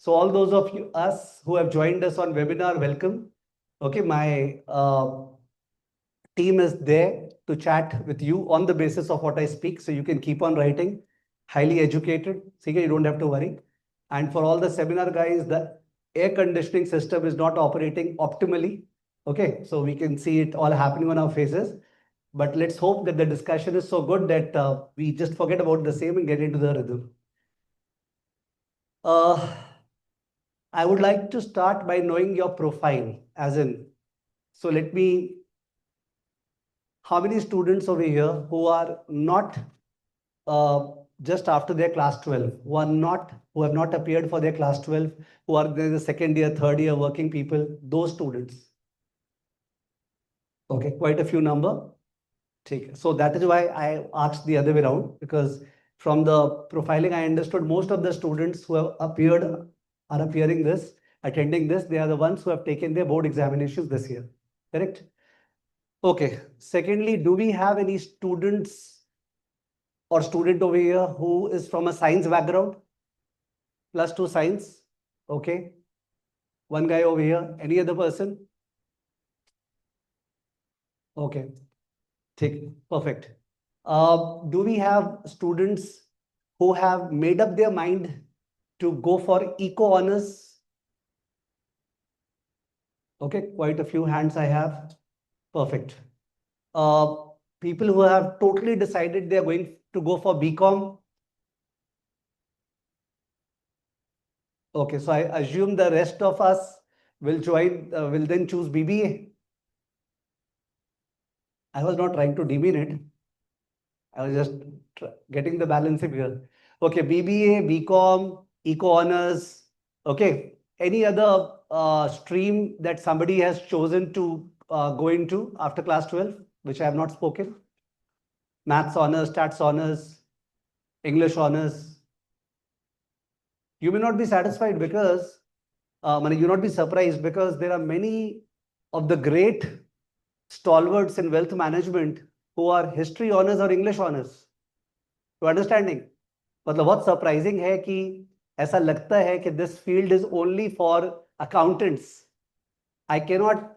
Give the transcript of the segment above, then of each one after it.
So all those of us who have joined us on webinar, welcome. Okay, my team is there to chat with you on the basis of what I speak. So you can keep on writing. Highly educated. So you don't have to worry. And for all the seminar guys, the air conditioning system is not operating optimally. Okay, so we can see it all happening on our faces. But let's hope that the discussion is so good that we just forget about the same and get into the rhythm. I would like to start by knowing your profile, as in, so let me, how many students over here who are not just after their class 12, who have not appeared for their class 12, who are in the second year, third year working people, those students? Okay, quite a few number. So that is why I asked the other way around, because from the profiling, I understood most of the students who have appeared are attending this. They are the ones who have taken their board examinations this year. Correct? Okay. Secondly, do we have any students or student over here who is from a science background? +2 science. Okay. One guy over here. Any other person? Okay. Perfect. Do we have students who have made up their mind to go for eco honors? Okay, quite a few hands I have. Perfect. People who have totally decided they are going to go for BCom. Okay, so I assume the rest of us will will then choose BBA. I was not trying to demean it. I was just getting the balance here. Okay, BBA, BCom, eco honors. Okay, any other stream that somebody has chosen to go into after class 12, which I have not spoken? Maths honors, stats honors, English honors. You may not be satisfied because, you not be surprised because there are many of the great stalwarts in wealth management who are history honors or English honors. To understanding? मतलब बहुत surprising है कि ऐसा लगता है कि this field is only for accountants. I cannot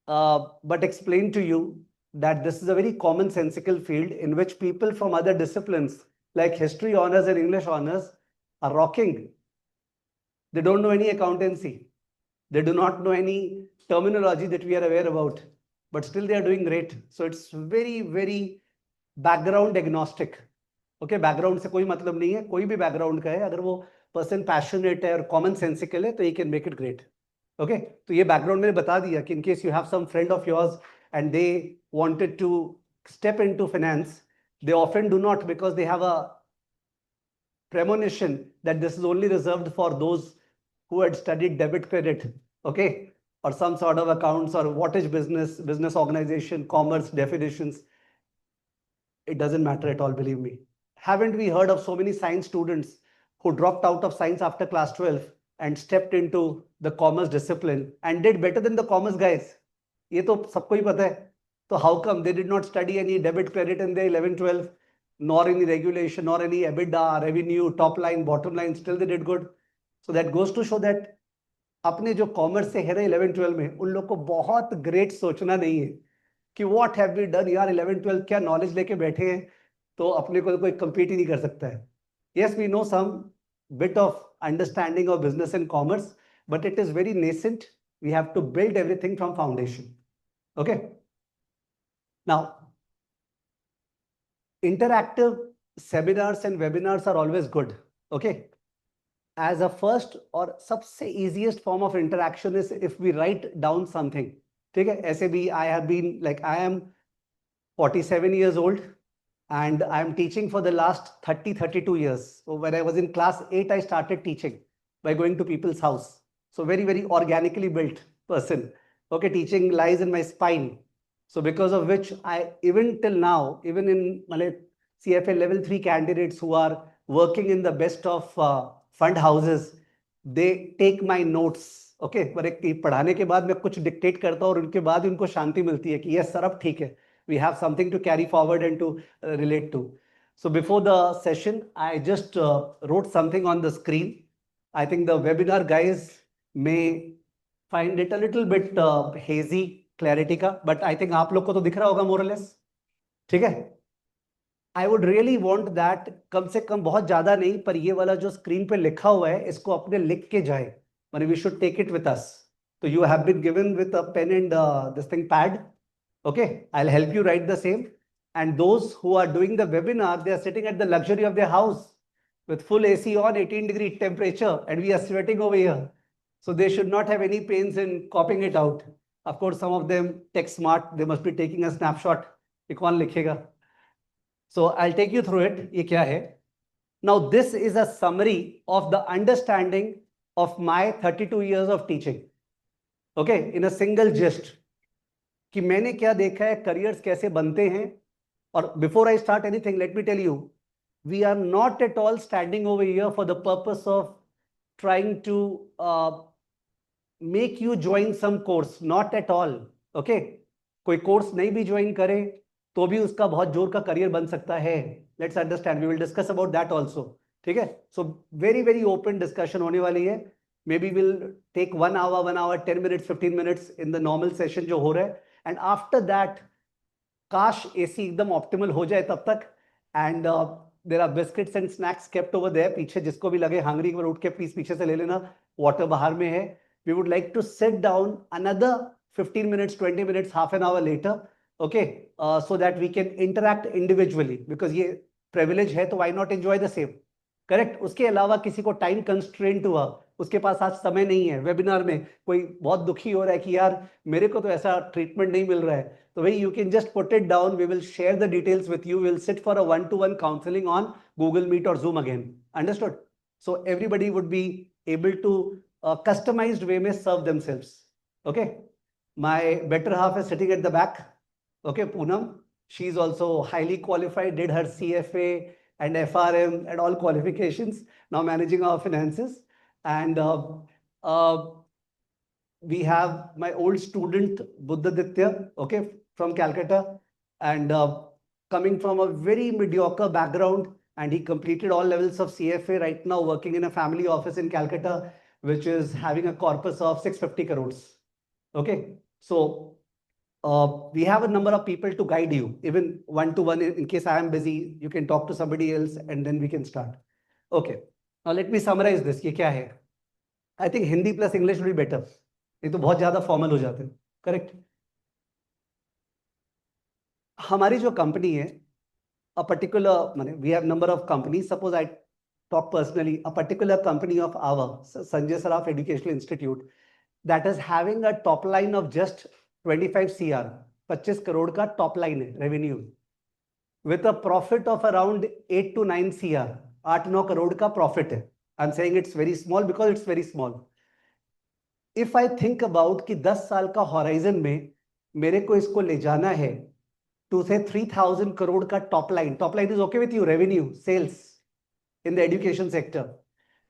but explain to you that this is a very commonsensical field in which people from other disciplines like history honors and English honors are rocking. They don't know any accountancy. They do not know any terminology that we are aware about, but still they are doing great. So it's very, very background agnostic. Okay, background से कोई मतलब नहीं है, कोई भी background का है, अगर वो person passionate है और common sensical है, तो he can make it great. Okay, तो ये background मैंने बता दिया कि in case you have some friend of yours and they wanted to step into finance, they often do not because they have a premonition that this is only reserved for those who had studied debit credit, okay, or some sort of accounts or what is business organization, commerce definitions. It doesn't matter at all, believe me. Haven't we heard of so many science students who dropped out of science after class 12 and stepped into the commerce discipline and did better than the commerce guys? ये तो सबको ही पता है. So how come they did not study any debit credit in their 11, 12, nor any regulation, nor any EBITDA, revenue, top line, bottom line, still they did good. So that goes to show that अपने जो commerce से है 11, 12 में उन लोग को बहुत great सोचना नहीं है कि व्हाट हैव वी डन यार 11, 12 क्या नॉलेज लेके बैठे हैं तो अपने को कोई compete ही नहीं कर सकता है. Yes, we know some bit of understanding of business and commerce, but it is very nascent. We have to build everything from foundation. Okay. Now, interactive seminars and webinars are always good. Okay. As a first or सबसे easiest form of interaction is if we write down something. ठीक है? ऐसे भी I have been like I am 47 years old and I am teaching for the last 32 years. So when I was in class 8, I started teaching by going to people's house. So very, very organically built person. Okay, teaching lies in my spine. So because of which I, even till now, even in CFA level 3 candidates who are working in the best of fund houses, they take my notes. Okay, पर एक पढ़ाने के बाद मैं कुछ dictate करता हूँ और उनके बाद उनको शांति मिलती है कि yes सर अब ठीक है. We have something to carry forward and to relate to. So before the session, I just wrote something on the screen. I think the webinar guys may find it a little bit hazy clarity का, but I think आप लोग को तो दिख रहा होगा more or less. ठीक है? I would really want that कम से कम बहुत ज्यादा नहीं, पर ये वाला जो स्क्रीन पे लिखा हुआ है इसको अपने लिख के जाए. माने we should take it with us. So you have been given with a pen and this thing pad. Okay, I'll help you write the same. And those who are doing the webinar, they are sitting at the luxury of their house with full AC on, 18-degree temperature, and we are sweating over here. So they should not have any pains in copying it out. Of course, some of them tech smart, they must be taking a snapshot. ये कौन लिखेगा? So I'll take you through it. ये क्या है? Now this is a summary of the understanding of my 32 years of teaching. Okay, in a single gist. कि मैंने क्या देखा है, careers कैसे बनते हैं. और before I start anything, let me tell you, we are not at all standing over here for the purpose of trying to make you join some course. Not at all. Okay, कोई course नहीं भी join करे तो भी उसका बहुत जोर का करियर बन सकता है. Let's understand. We will discuss about that also. ठीक है? So very very open discussion होने वाली है. Maybe we'll take 1 hour, 10 minutes, 15 minutes in the normal session जो हो रहा है. And after that, काश AC एकदम ऑप्टिमल हो जाए तब तक. And there are biscuits and snacks kept over there. पीछे जिसको भी लगे hungry एक बार उठ के प्लीज पीछे से ले लेना. Water बाहर में है. We would like to sit down another 15 minutes, 20 minutes, half an hour later. Okay, so that we can interact individually. Because ये privilege है तो why not enjoy the same? Correct. उसके अलावा किसी को टाइम कंस्ट्रेंट हुआ, उसके पास आज समय नहीं है, वेबिनार में कोई बहुत दुखी हो रहा है कि यार मेरे को तो ऐसा ट्रीटमेंट नहीं मिल रहा है, तो भाई you can just put it down. We will share the details with you. Will sit for a 1-to-1 counselling on Google Meet और Zoom again. Understood? So everybody would be able to customised way में serve themselves. Okay, my better half is sitting at the back. Okay, Poonam, she is also highly qualified, did her CFA and FRM and all qualifications, now managing our finances. And we have my old student Buddhaditya, okay, from Calcutta, and coming from a very mediocre background, and he completed all levels of CFA, right now working in a family office in Calcutta, which is having a corpus of 650 crores. Okay, so we have a number of people to guide you, even 1-to-1. In case I am busy, you can talk to somebody else and then we can start. Okay, now let me summarize this. ये क्या है? I think Hindi plus English will be better. ये तो बहुत ज़्यादा formal हो जाते हैं. करेक्ट. हमारी जो कंपनी है, a particular, माने we have number of companies. Suppose I talk personally, a particular company of our Sanjay Saraf Educational Institute that is having a top line of just 25 CR, 25 crore का top line है revenue, with a profit of around 8 to 9 CR, 8-9 crore का profit है. I am saying it's very small because it's very small. If I think about कि 10 साल का horizon में मेरे को इसको ले जाना है टू से 3000 करोड़ का top line. Top line is okay with you, revenue, sales in the education sector,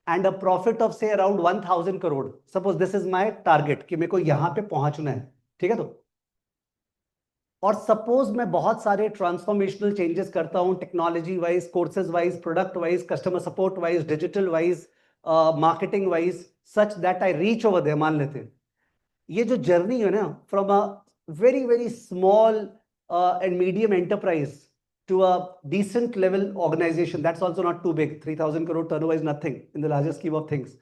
and a profit of say around 1000 crore. Suppose this is my target कि मेरे को यहां पे पहुंचना है. ठीक है? तो और सपोज मैं बहुत सारे ट्रांसफॉर्मेशनल चेंजेस करता हूं, technology wise, courses wise, product wise, customer support wise, digital wise, marketing wise, such that I reach over there. मान लेते हैं ये जो जर्नी है ना, from a very very small and medium enterprise to a decent level organization, that's also not too big. 3000 crore turnover is nothing in the larger scheme of things.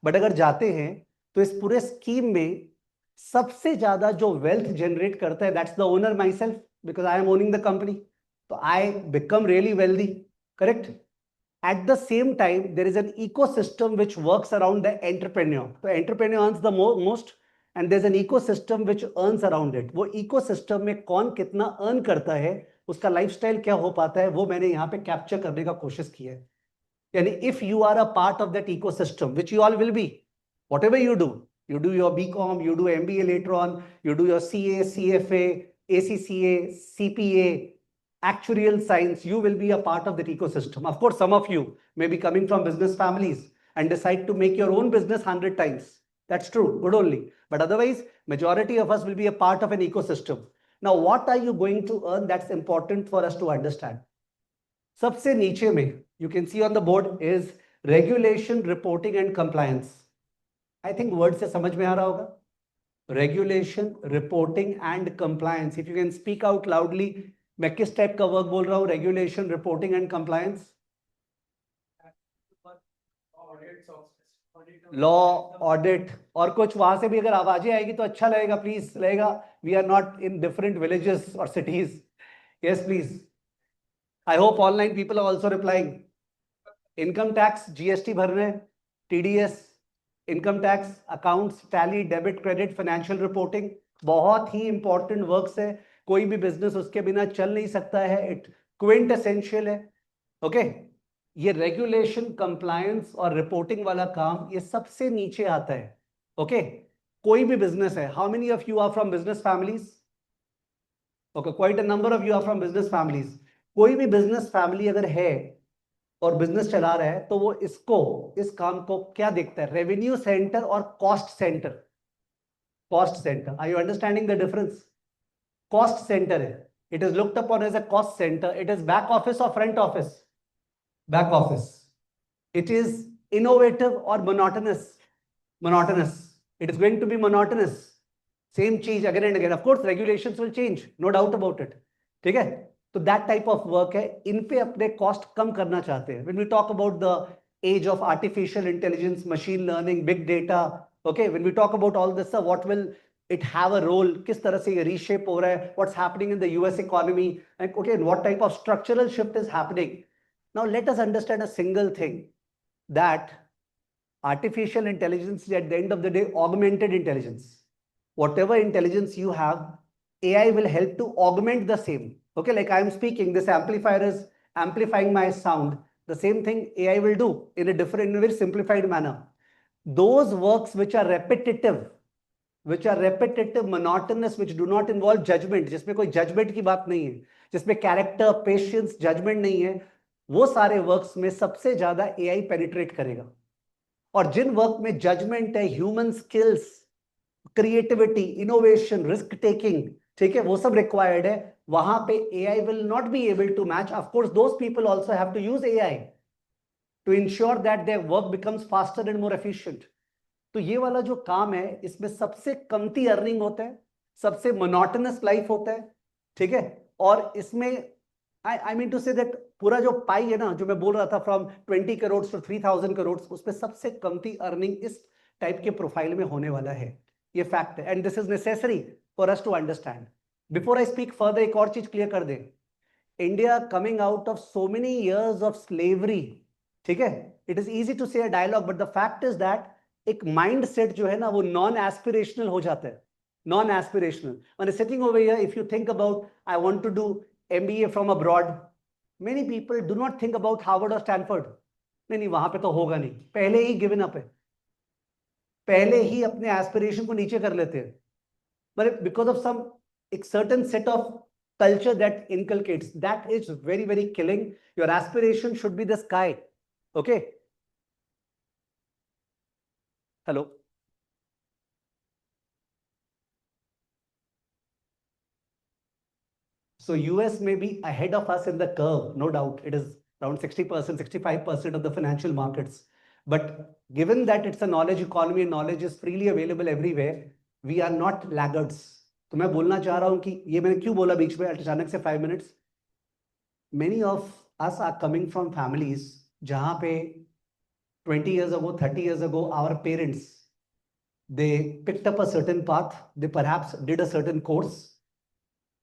But अगर जाते हैं तो इस पूरे स्कीम में सबसे ज्यादा जो वेल्थ जनरेट करता है, that's the owner myself, because I am owning the company. तो I become really wealthy. Correct. At the same time there is an ecosystem which works around the entrepreneur. तो entrepreneur earns the most and there is an ecosystem which earns around it. वो ecosystem में कौन कितना earn करता है, उसका lifestyle क्या हो पाता है, वो मैंने यहाँ पे कैप्चर करने का कोशिश की है. यानी if you are a part of that ecosystem, which you all will be, whatever you do your BCom, you do MBA later on, you do your CA, CFA, ACCA, CPA, actuarial science, you will be a part of that ecosystem. Of course, some of you may be coming from business families and decide to make your own business 100 times. That's true, good only. But otherwise, majority of us will be a part of an ecosystem. Now, what are you going to earn? That's important for us to understand. सबसे नीचे में, you can see on the board, is regulation, reporting and compliance. I think word से समझ में आ रहा होगा। Regulation, reporting and compliance. If you can speak out loudly, मैं किस टाइप का वर्क बोल रहा हूँ? Regulation, reporting and compliance, law, audit, और कुछ वहां से भी अगर आवाजें आएगी तो अच्छा लगेगा, प्लीज लगेगा। We are not in different villages और cities. Yes please. I hope online people are also replying. Income tax, GST भरने, TDS, income tax, accounts, Tally, debit credit, financial reporting, बहुत ही इंपॉर्टेंट वर्क्स है। कोई भी business उसके बिना चल नहीं सकता है। इट क्विंट एसेंशियल है। ओके, ये रेगुलेशन, कंप्लायंस और रिपोर्टिंग वाला काम ये सबसे नीचे आता है। ओके, कोई भी बिजनेस है। How many of you are from business families? Okay, quite a number of you are from business families. कोई भी बिजनेस फैमिली अगर है और बिजनेस चला रहा है तो वो इस काम को क्या देखता है? रेवेन्यू सेंटर और cost centre. Cost centre, are you understanding the difference? Cost centre है, it is looked upon as a cost centre. It is back office और front office? Back office. It is innovative or monotonous? Monotonous. It is going to be monotonous. Same change again and again. Of course, regulations will change, no doubt about it. ठीक है? तो that type of work है, इन पे अपने cost कम करना चाहते हैं. When we talk about the age of artificial intelligence, machine learning, big data, okay, when we talk about all this, what will it have a role? किस तरह से ये reshape हो रहा है? What's happening in the US economy? And okay, what type of structural shift is happening? Now let us understand a single thing, that artificial intelligence is at the end of the day augmented intelligence. Whatever intelligence you have, AI will help to augment the same. Okay, like I am speaking, this amplifier is amplifying my sound. The same thing AI will do in a different, in a very simplified manner. Those works which are repetitive, monotonous, which do not involve judgment, जिसमें कोई judgment की बात नहीं है, जिसमें character, patience, judgment नहीं है, वो सारे वर्क्स में सबसे ज्यादा एआई पेनिट्रेट करेगा। और जिन वर्क में जजमेंट है, human skills, creativity, innovation, risk taking, ठीक है, वो सब रिक्वायर्ड है, वहां पे AI will not be able to match. Of course those people also have to use AI to ensure that their work becomes faster and more efficient. तो ये वाला जो काम है, इसमें सबसे कमती अर्निंग होता है, सबसे मोनोटोनस लाइफ होता है, ठीक है। और इसमें I mean to say that पूरा जो पाई है ना, जो मैं बोल रहा था फ्रॉम 20 करोड़ टू 3000 करोड़, उसमें सबसे कमती अर्निंग इस टाइप के प्रोफाइल में होने वाला है। ये फैक्ट है, and this is necessary for us to understand. Before I speak further, एक और चीज क्लियर कर दे। India coming out of so many years of slavery, ठीक है, it is easy to say a dialogue, but the fact is that एक mindset जो है ना, वो नॉन एस्पिरेशनल हो जाता है। Non aspirational, when sitting over here, if you think about, I want to do MBA from abroad, many people do not think about Harvard or Stanford. नहीं नहीं, वहां पे तो होगा नहीं, पहले ही गिवन अप है, पहले ही अपने एस्पिरेशन को नीचे कर लेते हैं, मतलब बिकॉज ऑफ सम एक certain set of culture that inculcates, that is very very killing. Your aspiration should be the sky. Okay, hello. So US may be ahead of us in the curve, no doubt. It is around 60%, 65% of the financial markets. But given that it's a knowledge economy and knowledge is freely available everywhere, we are not laggards. तो मैं बोलना चाह रहा हूं कि ये मैंने क्यों बोला बीच में अचानक से 5 minutes. Many of us are coming from families जहां पे 20 years ago, 30 years ago, our parents, they picked up a certain path, they perhaps did a certain course,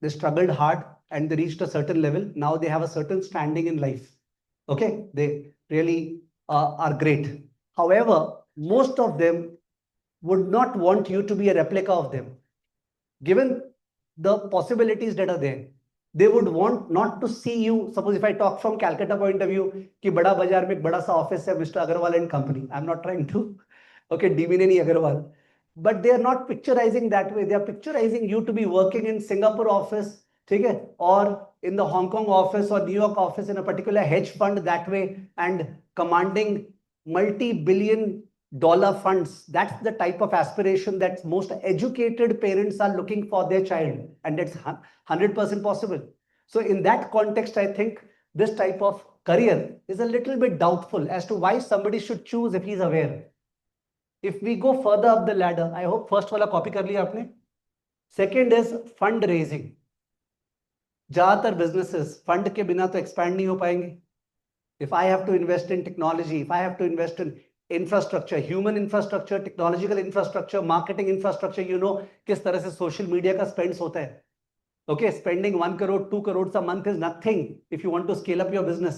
they struggled hard and they reached a certain level. Now they have a certain standing in life. Okay, they really are great. However, most of them would not want you to be a replica of them. Given the possibilities that are there, they would want not to see you. Suppose if I talk from Calcutta point of view, कि बड़ा बाजार में एक बड़ा सा office है, Mr. Agarwal and company. I'm not trying to, okay, demean any Agarwal, but they are not picturizing that way. They are picturizing you to be working in Singapore office, ठीक है, or in the Hong Kong office or New York office in a particular hedge fund that way and commanding multi-billion dollar funds. That's the type of aspiration that most educated parents are looking for their child, and that's 100% possible. So in that context, I think this type of career is a little bit doubtful as to why somebody should choose if he's aware. If we go further up the ladder, I hope first वाला copy कर लिया आपने. Second is fundraising. ज्यादातर businesses fund के बिना तो expand नहीं हो पाएंगे. If I have to invest in technology, if I have to invest in infrastructure, human infrastructure, technological infrastructure, marketing infrastructure, you know किस तरह से social media का spends होता है. Okay, spending 1 crore, 2 crores a month is nothing if you want to scale up your business.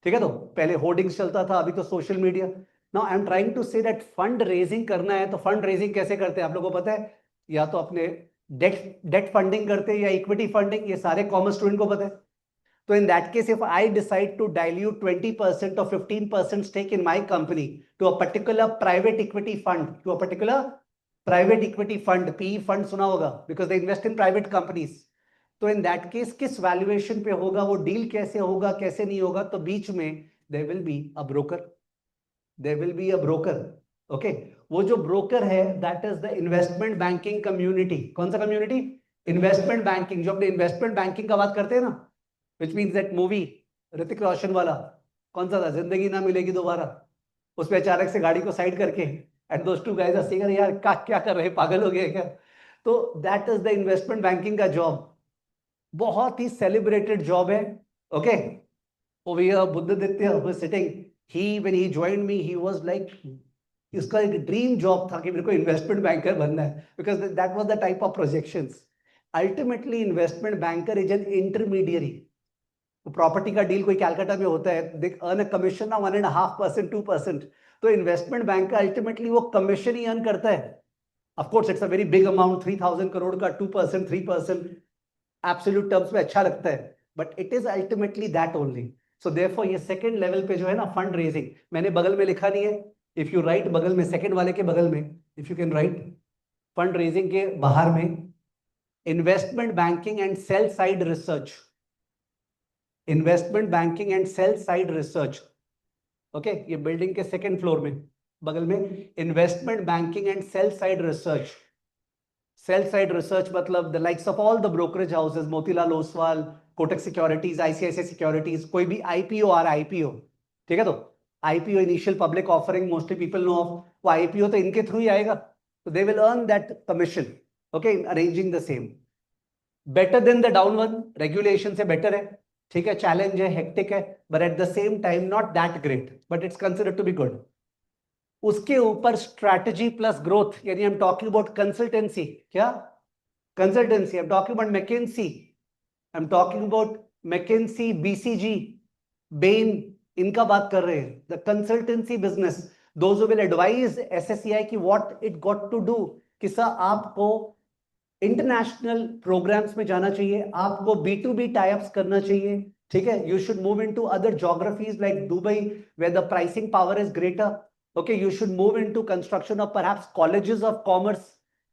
ठीक है, तो पहले होर्डिंग्स चलता था, अभी तो social media. Now I am trying to say that fund raising करना है तो फंड रेजिंग कैसे करते हैं आप लोगों को पता है? या तो अपने डेट फंडिंग करते हैं या इक्विटी फंडिंग, ये सारे कॉमर्स स्टूडेंट को पता है. तो in that case, if I decide to dilute 20% or 15% stake in my company to a particular private equity fund, PE fund सुना होगा, because they invest in private companies. तो in that case, किस valuation पे होगा, वो deal कैसे होगा, कैसे नहीं होगा, तो बीच में there will be a broker. Okay, वो जो broker है, that is the investment banking community. कौन सा community? Investment banking. जो अपने investment banking का बात करते हैं ना, which means that movie Hrithik Roshan वाला कौन सा था, जिंदगी ना मिलेगी दोबारा, उसमें अचानक से गाड़ी को साइड करके and those two guys are saying यार क्या कर रहे हैं, पागल हो गए क्या? तो that is the investment banking का जॉब. बहुत ही सेलिब्रेटेड जॉब है. Okay, over here Buddhaditya who is sitting, he when he joined me he was like, इसका एक ड्रीम जॉब था कि मेरे को इन्वेस्टमेंट बैंकर बनना है, because that was the type of projections. Ultimately investment banker is an intermediary. Property का deal कोई कैलकाटा में होता है, दे अर्न अ कमीशन ना 1.5%, 2%. तो इन्वेस्टमेंट बैंक का अल्टीमेटली वो कमीशन ही अर्न करता है. Of course it's a very big amount, 3000 crore का 2%, 3% एब्सोल्यूट टर्म्स में अच्छा लगता है, but it is ultimately that only. So therefore ये सेकंड लेवल पे जो है ना फंड रेजिंग, मैंने बगल में लिखा नहीं है. इफ यू राइट बगल में, सेकंड वाले के बगल में, if you can write fund raising के बाहर में investment banking and sell side research. Investment banking and sell side research. Okay, ये बिल्डिंग के सेकंड फ्लोर में बगल में investment banking and sell side research. Sell side research मतलब the likes of all the brokerage houses, Motilal Oswal, Kotak Securities, ICICI Securities, कोई भी IPO आ रहा है, आईपीओ, ठीक है, तो IPO initial public offering, mostly people know of, वो आईपीओ तो इनके थ्रू ही आएगा, तो they will earn that commission. Okay, arranging the same. Better than the down one, regulation से बेटर है, ठीक है, चैलेंज है, हेक्टिक है, but at the same time not that great, but it's considered to be good. उसके ऊपर strategy plus growth, यानी I am talking about consultancy. क्या consultancy? I am talking about McKinsey, I am talking about McKinsey, BCG, Bain, इनका बात कर रहे हैं. The consultancy business, those who will advise SSCI की what it got to do. किसा आपको international programmes में जाना चाहिए, आपको B2B टाइप्स करना चाहिए, ठीक है. You should move into other geographies like Dubai where the pricing power is greater. Okay, you should move into construction of perhaps colleges of commerce.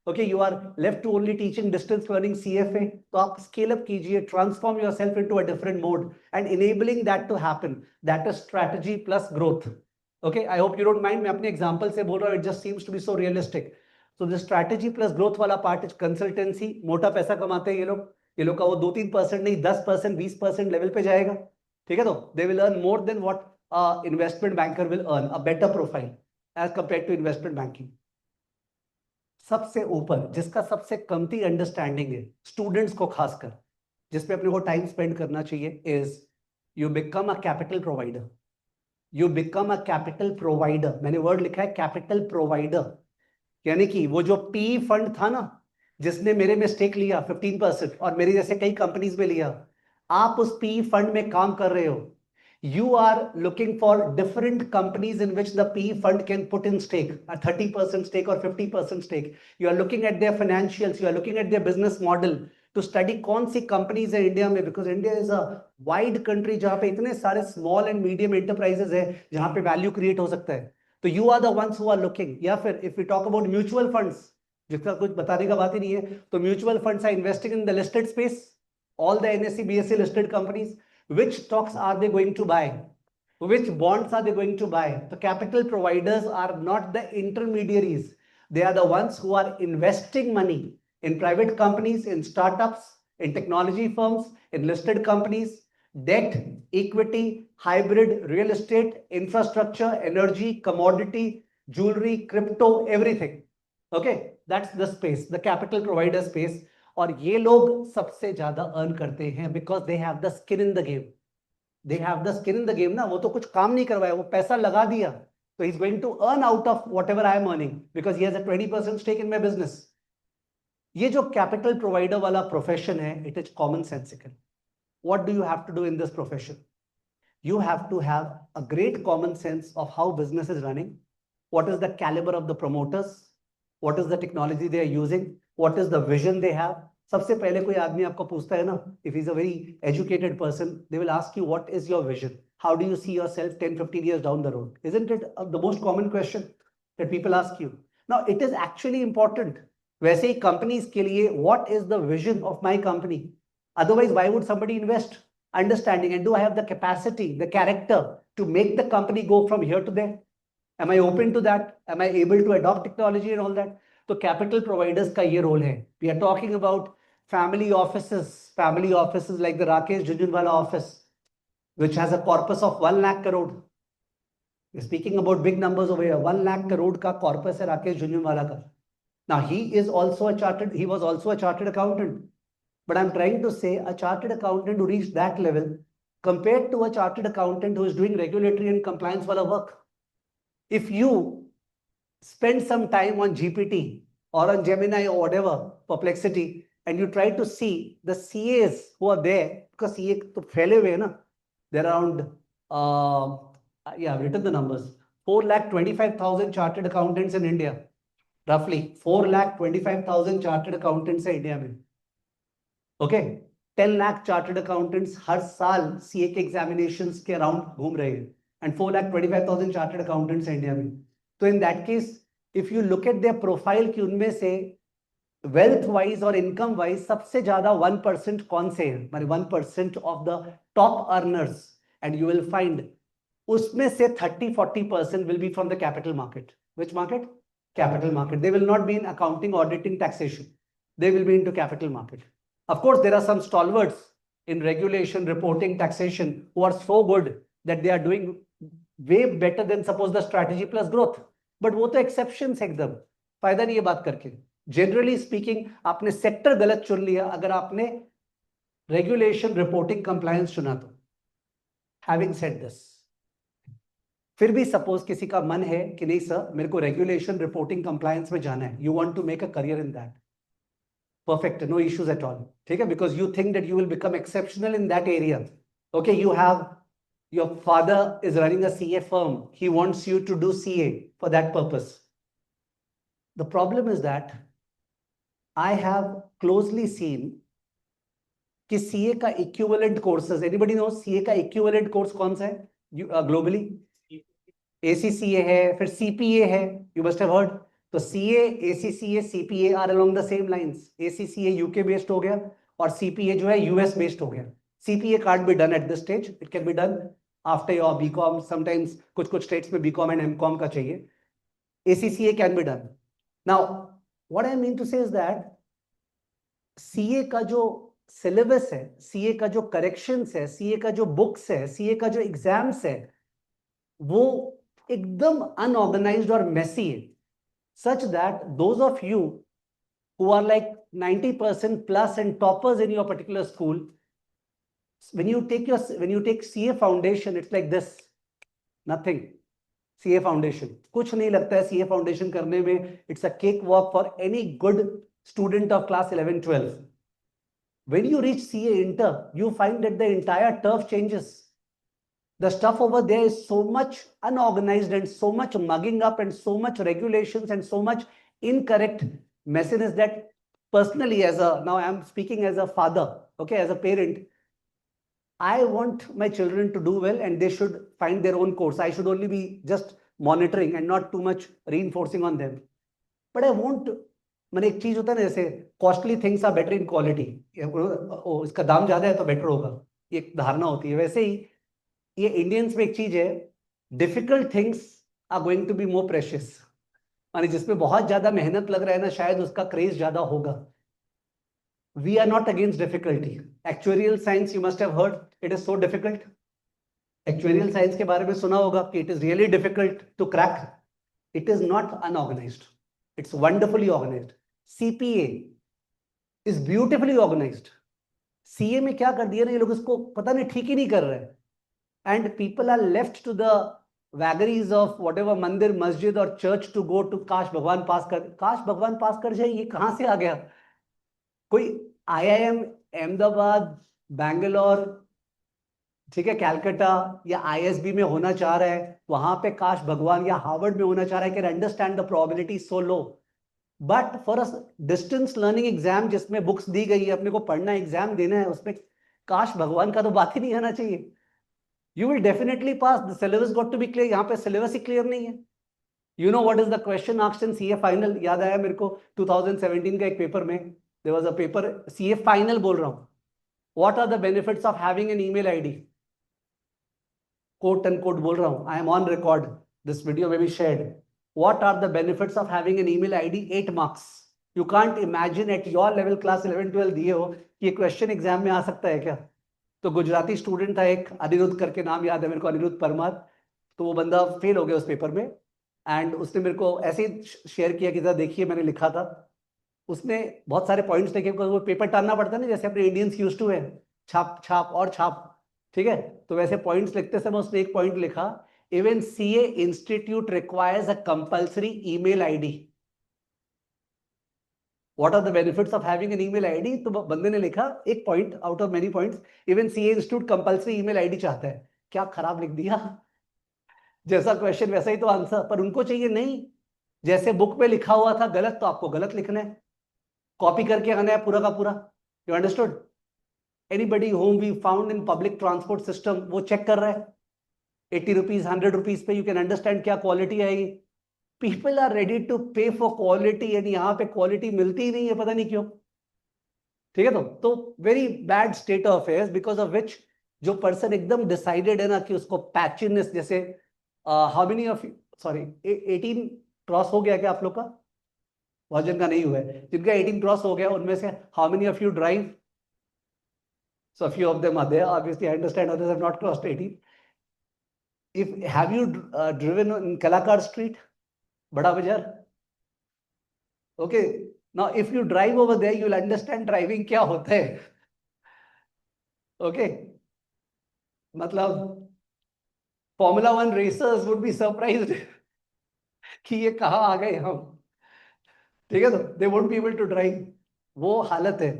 Okay, you are left to only teaching distance learning CFA. तो आप scale up कीजिए, transform yourself into a different mode and enabling that to happen. That is strategy plus growth. Okay, I hope you don't mind, मैं अपने example से बोल रहा हूं, it just seems to be so realistic. तो the strategy plus growth वाला part is consultancy. मोटा पैसा कमाते हैं ये लोग, ये लोग का वो 2-3% नहीं, 10%, 20% लेवल पे जाएगा, ठीक है. तो they will earn more than what investment banker will earn, a better profile as compare to investment banking. सबसे ऊपर जिसका सबसे कमती अंडरस्टैंडिंग है स्टूडेंट्स को खासकर, जिसपे अपने को टाइम स्पेंड करना चाहिए, is you become a capital provider. You become a capital provider. मैंने वर्ड लिखा है कैपिटल प्रोवाइडर, यानी कि वो जो पी फंड था ना, जिसने मेरे में स्टेक लिया 15% और मेरी जैसे कई कंपनीज में लिया, आप उस पी फंड में काम कर रहे हो. You are looking for different companies in which the PE fund can put in stake, a 30% stake or 50% stake. You are looking at their financials, you are looking at their business model to study कौन सी companies है India में, because India is a wide country जहाँ पे इतने सारे small and medium enterprises है जहाँ पे value create हो सकता है. तो you are the ones who are looking. या फिर if we talk about mutual funds, जिसका कुछ बताने का बात ही नहीं है, तो mutual funds are investing in the listed space, all the NSE, BSE listed companies. Which stocks are they going to buy? Which bonds are they going to buy? The capital providers are not the intermediaries. They are the ones who are investing money in private companies, in startups, in technology firms, in listed companies. debt, equity, hybrid, real estate, infrastructure, energy, commodity, jewelry, crypto, everything. Okay, that's the space, the capital provider space. और ये लोग सबसे ज्यादा earn करते हैं because they have the skin in the game. They have the skin in the game ना, वो तो कुछ काम नहीं करवाया, वो पैसा लगा दिया, so he's going to earn out of whatever I am earning because he has a 20% stake in my business. ये जो capital provider वाला profession है, it is commonsensical. What do you have to do in this profession? You have to have a great common sense of how business is running. What is the caliber of the promoters? What is the technology they are using? What is the vision they have? सबसे पहले कोई आदमी आपको पूछता है ना, if he's a very educated person, they will ask you, what is your vision? How do you see yourself 10, 15 years down the road? Isn't it the most common question that people ask you? Now, it is actually important. वैसे ही companies के लिए, what is the vision of my company? Otherwise, why would somebody invest? Understanding, and do I have the capacity, the character to make the company go from here to there? Am I open to that? Am I able to adopt technology and all that? So capital providers का ये role है. We are talking about family offices like the Rakesh Jhunjhunwala office, which has a corpus of 1 lakh crore. We're speaking about big numbers over here. 1 lakh crore का corpus है Rakesh Jhunjhunwala का. Now he was also a chartered accountant. But I'm trying to say a chartered accountant who reached that level compared to a chartered accountant who is doing regulatory and compliance wala work. If you spend some time on GPT or on Gemini or whatever, Perplexity, and you try to see the CAs who are there, because CA to faile huए na, they're around, I've written the numbers, 4,25,000 chartered accountants in India, roughly 4,25,000 chartered accountants in India में. Okay 10 lakh chartered accountants हर साल CA के examinations के around घूम रहे हैं and 4,25,000 chartered accountants India में. तो in that case if you look at there profile कि उनमें से वेल्थ वाइज और इनकम वाइज सबसे ज्यादा 1% कौन से हैं, माने 1% of the top earners, and you will find उसमें से 30-40% will be from the capital market. Which market? Capital market. They will not be in accounting, auditing, taxation. They will be into capital market. Of course, there are some stalwarts in regulation, reporting, taxation who are so good that they are doing way better than suppose the strategy plus growth. But वो तो exceptions एकदम. फायदा नहीं ये बात करके. Generally speaking, आपने sector गलत चुन लिया अगर आपने regulation, reporting, compliance चुना तो. Having said this, फिर भी सपोज किसी का मन है कि नहीं सर मेरे को रेगुलेशन, रिपोर्टिंग, कंप्लायंस में जाना है. You want to make a career in that. Perfect, no issues at all. Okay, because you think that you will become exceptional in that area. Okay, your father is running a CA firm. He wants you to do CA for that purpose. The problem is that I have closely seen कि CA का equivalent courses. Anybody knows CA का equivalent course कौन सा है globally? ACCA है, फिर CPA है. You must have heard. तो CA, ACCA, CPA are along the same lines. ACCA UK based हो गया और CPA जो है US based हो गया. CPA can't be done at this stage. It can be done after your BCom. Sometimes कुछ states में BCom and MCom का चाहिए. ACCA can be done. Now, what I mean to say is that CA का जो syllabus है, CA का जो corrections है, CA का जो books है, CA का जो exams है, वो एकदम unorganized और messy है. Such that those of you who are like 90% plus and toppers in your particular school, when you take CA foundation, it's like this, nothing. CA foundation कुछ नहीं लगता है CA foundation करने में. It's a cakewalk for any good student of class 11-12. When you reach CA inter, you find that the entire turf changes. The stuff over there is so much unorganized and so much mugging up and so much regulations and so much incorrect messiness that personally now I am speaking as a father, okay, as a parent, I want my children to do well and they should find their own course. I should only be just monitoring and not too much reinforcing on them. But I won't, मैंने एक चीज होता है ना जैसे costly things are better in quality. इसका दाम ज्यादा है तो बेटर होगा, ये एक धारणा होती है. वैसे ही ये इंडियंस में एक चीज है, difficult things are going to be more precious. माने जिसमें बहुत ज्यादा मेहनत लग रहा है ना शायद उसका क्रेज ज्यादा होगा. We are not against difficulty. Actuarial science, you must have heard, it is so difficult. Actuarial science के बारे में सुना होगा कि it is really difficult to crack. It is not unorganized. It's wonderfully organized. CPA is beautifully organized. CA में क्या कर दिया ना ये लोग, इसको पता नहीं ठीक ही नहीं कर रहे. And people are left to the vagaries of whatever मंदिर, मस्जिद और चर्च to go to काश भगवान पास कर जाए. ये कहाँ से आ गया? कोई IIM अहमदाबाद, बैंगलोर, ठीक है, कैलकाटा या ISB में होना चाह रहा है, वहां पे काश भगवान, या हार्वर्ड में होना चाह रहा है, can understand the probability so low. But for a distance learning exam जिसमें बुक्स दी गई है, अपने को पढ़ना, एग्जाम देना है, उसमें काश भगवान का तो बात ही नहीं आना चाहिए. You will definitely pass. The syllabus got to be clear. यहाँ पे सिलेबस ही क्लियर नहीं है. You know what is the question asked in CA final? याद आया मेरे को 2017 का एक पेपर में, there was a paper, CA final बोल रहा हूँ. What are the benefits of having an email ID? Quote and quote बोल रहा हूँ. I am on record. This video में भी shared. What are the benefits of having an email ID? 8 marks. You can't imagine at your level, class 11, 12 दिए हो कि ये question exam में आ सकता है क्या? तो गुजराती स्टूडेंट था एक, अनिरुद्ध करके नाम याद है मेरे को, अनिरुद्ध परमार. तो वो बंदा फेल हो गया उस पेपर में. एंड उसने मेरे को ऐसे ही शेयर किया कि देखिए मैंने लिखा था. उसने बहुत सारे पॉइंट्स लिखे, वो पेपर टालना पड़ता है ना, जैसे अपने इंडियंस यूज टू है, छाप छाप और छाप, ठीक है. तो वैसे पॉइंट्स लिखते समय उसने एक पॉइंट लिखा, even CA institute requires a compulsory email ID. What are the benefits of having an email ID? तो बंदे ने लिखा एक point out of many points, even CA institute compulsory email ID चाहता है. क्या खराब लिख दिया. जैसा क्वेश्चन वैसा ही तो आंसर, पर उनको चाहिए नहीं, जैसे बुक पे लिखा हुआ था गलत तो आपको गलत लिखना है, कॉपी करके आना है पूरा का पूरा. You understood? Anybody whom we found in public transport system, वो चेक कर रहा है 80 रुपीज 100 रुपीज पे, यू कैन अंडरस्टैंड क्या क्वालिटी आएगी. पीपल आर रेडी टू पे फॉर क्वालिटी, एंड यहाँ पे क्वालिटी मिलती ही नहीं है, पता नहीं क्यों. ठीक है. तो very bad state of affairs, because of which जो पर्सन एकदम डिसाइडेड है ना कि उसको पैचनेस, जैसे how many of, sorry 18 cross हो गया क्या आप लोग का? बहुत जन का नहीं हुआ है. जिनका 18 क्रॉस हो गया उनमें से how many of you drive? So few of them are there, obviously I understand others have not crossed 18. Have you driven in Kalakar Street, Bada Bazaar? Okay. Now, if you drive over there, you'll understand driving क्या होता है. Okay. मतलब Formula 1 racers would be surprised कि ये कहाँ आ गए हम. ठीक है. तो they won't be able to drive. वो हालत है.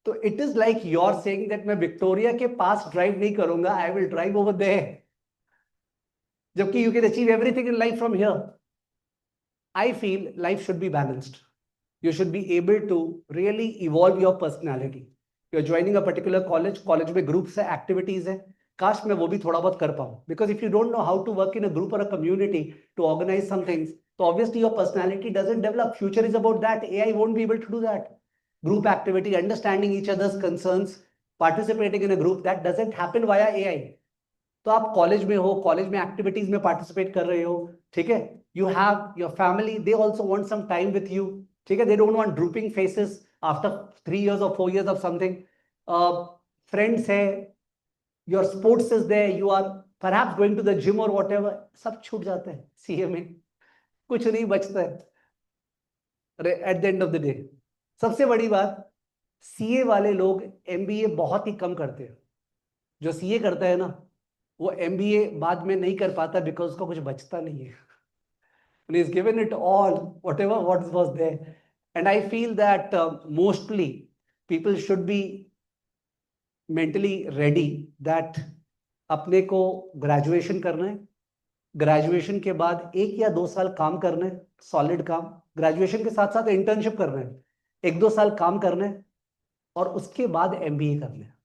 तो it is like you're saying that मैं विक्टोरिया के पास ड्राइव नहीं करूंगा, I will drive over there. जबकि you can achieve everything in life from here. I feel life should be balanced. You should be able to really evolve your personality. You're joining a particular college में groups है, activities है, काश मैं वो भी थोड़ा बहुत कर पाऊँ. Because if you don't know how to work in a group or a community to organize some things, so obviously your personality doesn't develop. Future is about that. AI won't be able to do that. Group activity, understanding each other's concerns, participating in a group, that doesn't happen via AI. तो आप college में हो, college में activities में participate कर रहे हो, ठीक है. You have your family, they also want some time with you, ठीक है. They don't want drooping faces after 3 years or 4 years of something. Friends है, your sports is there, you are perhaps going to the gym और whatever. सब छूट जाता है CA में, कुछ नहीं बचता है at the end of the day. सबसे बड़ी बात, CA वाले लोग MBA बहुत ही कम करते हैं. जो CA करता है ना, वो MBA बाद में नहीं कर पाता, बिकॉज उसका कुछ बचता नहीं है. And he's given it all, whatever what was there. And I feel that mostly people should be mentally ready that अपने को ग्रेजुएशन करना है. ग्रेजुएशन के बाद 1 या 2 साल काम करना है, सॉलिड काम. ग्रेजुएशन के साथ साथ इंटर्नशिप करना है, 1-2 साल काम करना है, और उसके बाद MBA करना है.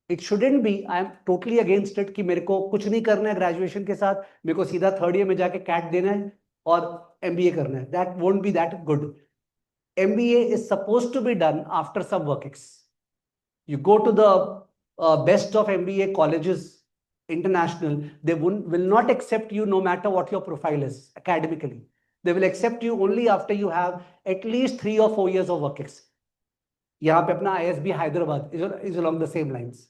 It shouldn't be, I am totally against it कि मेरे को कुछ नहीं करना है ग्रेजुएशन के साथ, मेरे को सीधा 3rd year में जाके कैट देना है और MBA करना है. That won't be that good. MBA is supposed to be done after some work. You go to the best of MBA colleges, international, they will not accept you no matter what your profile is academically. They will accept you only after you have at least 3 or 4 years of work. यहाँ पे अपना ISB Hyderabad is along the same lines.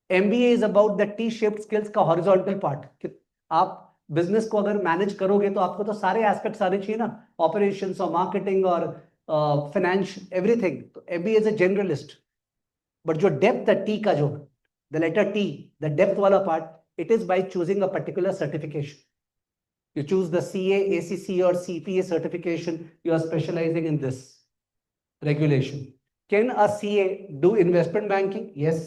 MBA is about the T-shaped skills का horizontal part कि आप business को अगर manage करोगे तो आपको तो सारे एस्पेक्ट्स आने चाहिए ना, ऑपरेशंस और मार्केटिंग और फाइनेंस एवरीथिंग. तो MBA is a generalist, but जो डेप्थ है टी का, जो the letter T, the depth वाला part, it is by choosing a particular certification. You choose the CA, ACC or CPA certification. You are specializing in this regulation. Can a CA do investment banking? Yes.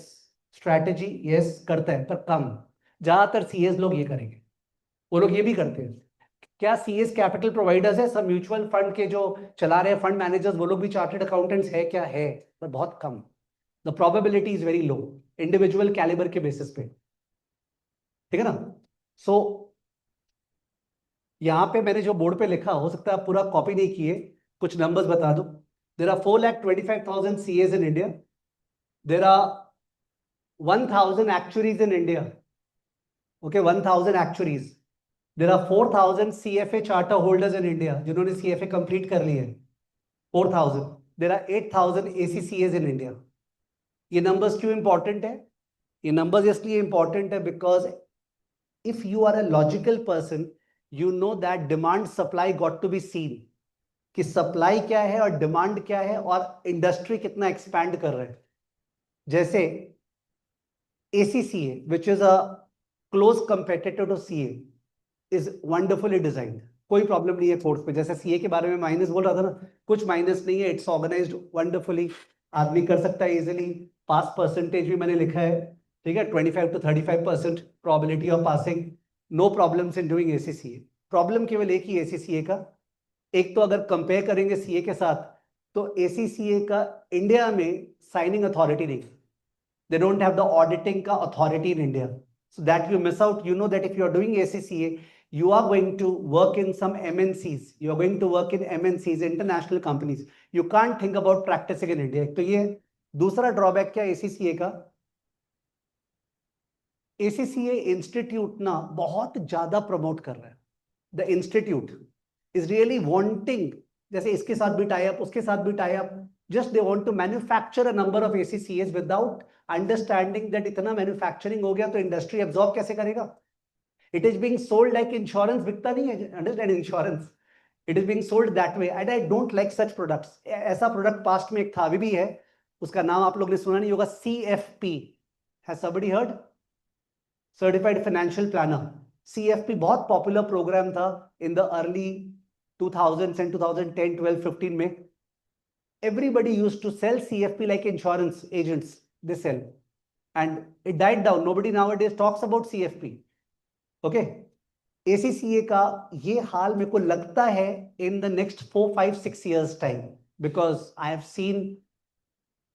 Strategy? Yes. करता है, पर कम. ज्यादातर CAs लोग ये करेंगे, वो लोग ये भी करते हैं. क्या CAs कैपिटल प्रोवाइडर्स है? सब म्यूचुअल फंड के जो चला रहे हैं फंड मैनेजर्स, वो लोग भी चार्टर्ड अकाउंटेंट्स है क्या? है, पर बहुत कम. The probability is very low, individual calibre के बेसिस पे. ठीक है ना? सो यहाँ पे मैंने जो बोर्ड पे लिखा, हो सकता है आप पूरा कॉपी नहीं किए, कुछ नंबर्स बता दो. There are 4,25,000 CAs in India. There are 1,000 actuaries in India. Okay, 1,000 actuaries. There are 4,000 CFA charter holders in India जिन्होंने CFA कंप्लीट कर ली है. 4,000. There are 8,000 ACCAs in India. ये नंबर्स क्यों इंपॉर्टेंट है? ये नंबर्स इसलिए इंपॉर्टेंट है because if you are a logical person, you know that demand supply got to be seen, कि सप्लाई क्या है और डिमांड क्या है और इंडस्ट्री कितना एक्सपैंड कर रहा है. जैसे ACCA, which is a close competitor to CA, is wonderfully designed. कोई प्रॉब्लम नहीं है कोर्स पे. जैसे CA के बारे में माइनस बोल रहा था ना, कुछ माइनस नहीं है. इट्स ऑर्गेनाइज्ड वंडरफुली, आदमी कर सकता है इजिली. पास परसेंटेज भी मैंने लिखा है, ठीक है, 25 to 35% probability of passing. No problems in doing ACCA. Problem केवल एक ही ACCA का. एक तो अगर कंपेयर करेंगे CA के साथ, तो ACCA का इंडिया में साइनिंग अथॉरिटी नहीं. They don't have the auditing ka authority in India. So that you miss out. You know that if you are doing ACCA, you are going to work in some MNCs. You are going to work in MNCs, international companies. You can't think about practicing in India. तो ये दूसरा drawback क्या ACCA का? ACCA institute ना बहुत ज्यादा promote कर रहा है. The institute is really wanting, जैसे इसके साथ भी टाई अप, उसके साथ भी tie up. Just they want to manufacture a number of ACCAs without understanding that इतना मैन्युफैक्चरिंग हो गया तो इंडस्ट्री एब्जॉर्ब कैसे करेगा. It is being sold like insurance. बिकता नहीं है, understand, insurance. It is being sold that way and I don't like such products. ऐसा प्रोडक्ट पास्ट में एक था, अभी भी है, उसका नाम आप लोग ने सुना नहीं होगा, CFP. Has somebody heard? Certified financial planner. CFP बहुत पॉपुलर प्रोग्राम था in the early 2000s and 2010, 12, 15 में. Everybody used to sell CFP like insurance agents. They sell, and it died down. Nobody nowadays talks about CFP. Okay, ACCA का ये हाल मेरे को लगता है in the next 4, 5, 6 years time, because I have seen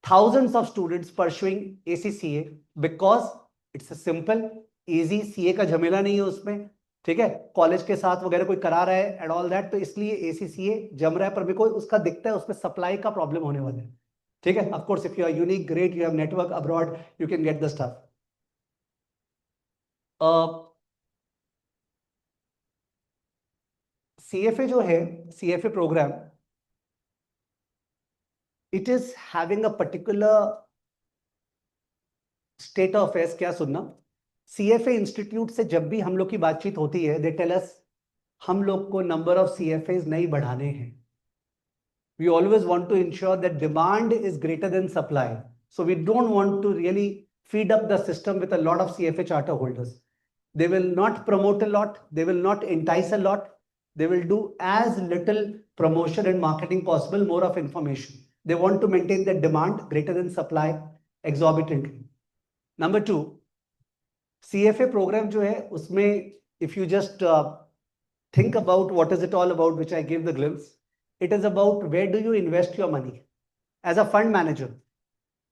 thousands of students pursuing ACCA because it's a simple, easy. CA का झमेला नहीं है उसमें, ठीक है, कॉलेज के साथ वगैरह कोई करा रहा है एंड ऑल दैट, तो इसलिए ACCA जम रहा है. पर मेरे को उसका दिखता है उसमें सप्लाई का प्रॉब्लम होने वाला है. ठीक है, of course if you are unique, great, you have network abroad, you can get the stuff. CFA जो है, CFA program, it is having a particular state of affairs. क्या सुनना, CFA इंस्टीट्यूट से जब भी हम लोग की बातचीत होती है, दे टेल अस हम लोग को नंबर ऑफ CFAs नहीं बढ़ाने हैं. We always want to ensure that demand is greater than supply. So we don't want to really feed up the system with a lot of CFA charter holders. They will not promote a lot. They will not entice a lot. They will do as little promotion and marketing possible, more of information. They want to maintain the demand greater than supply exorbitantly. Number two, CFA program जो है उसमें, if you just think about what is it all about, which I gave the glimpse, it is about where do you invest your money as a fund manager.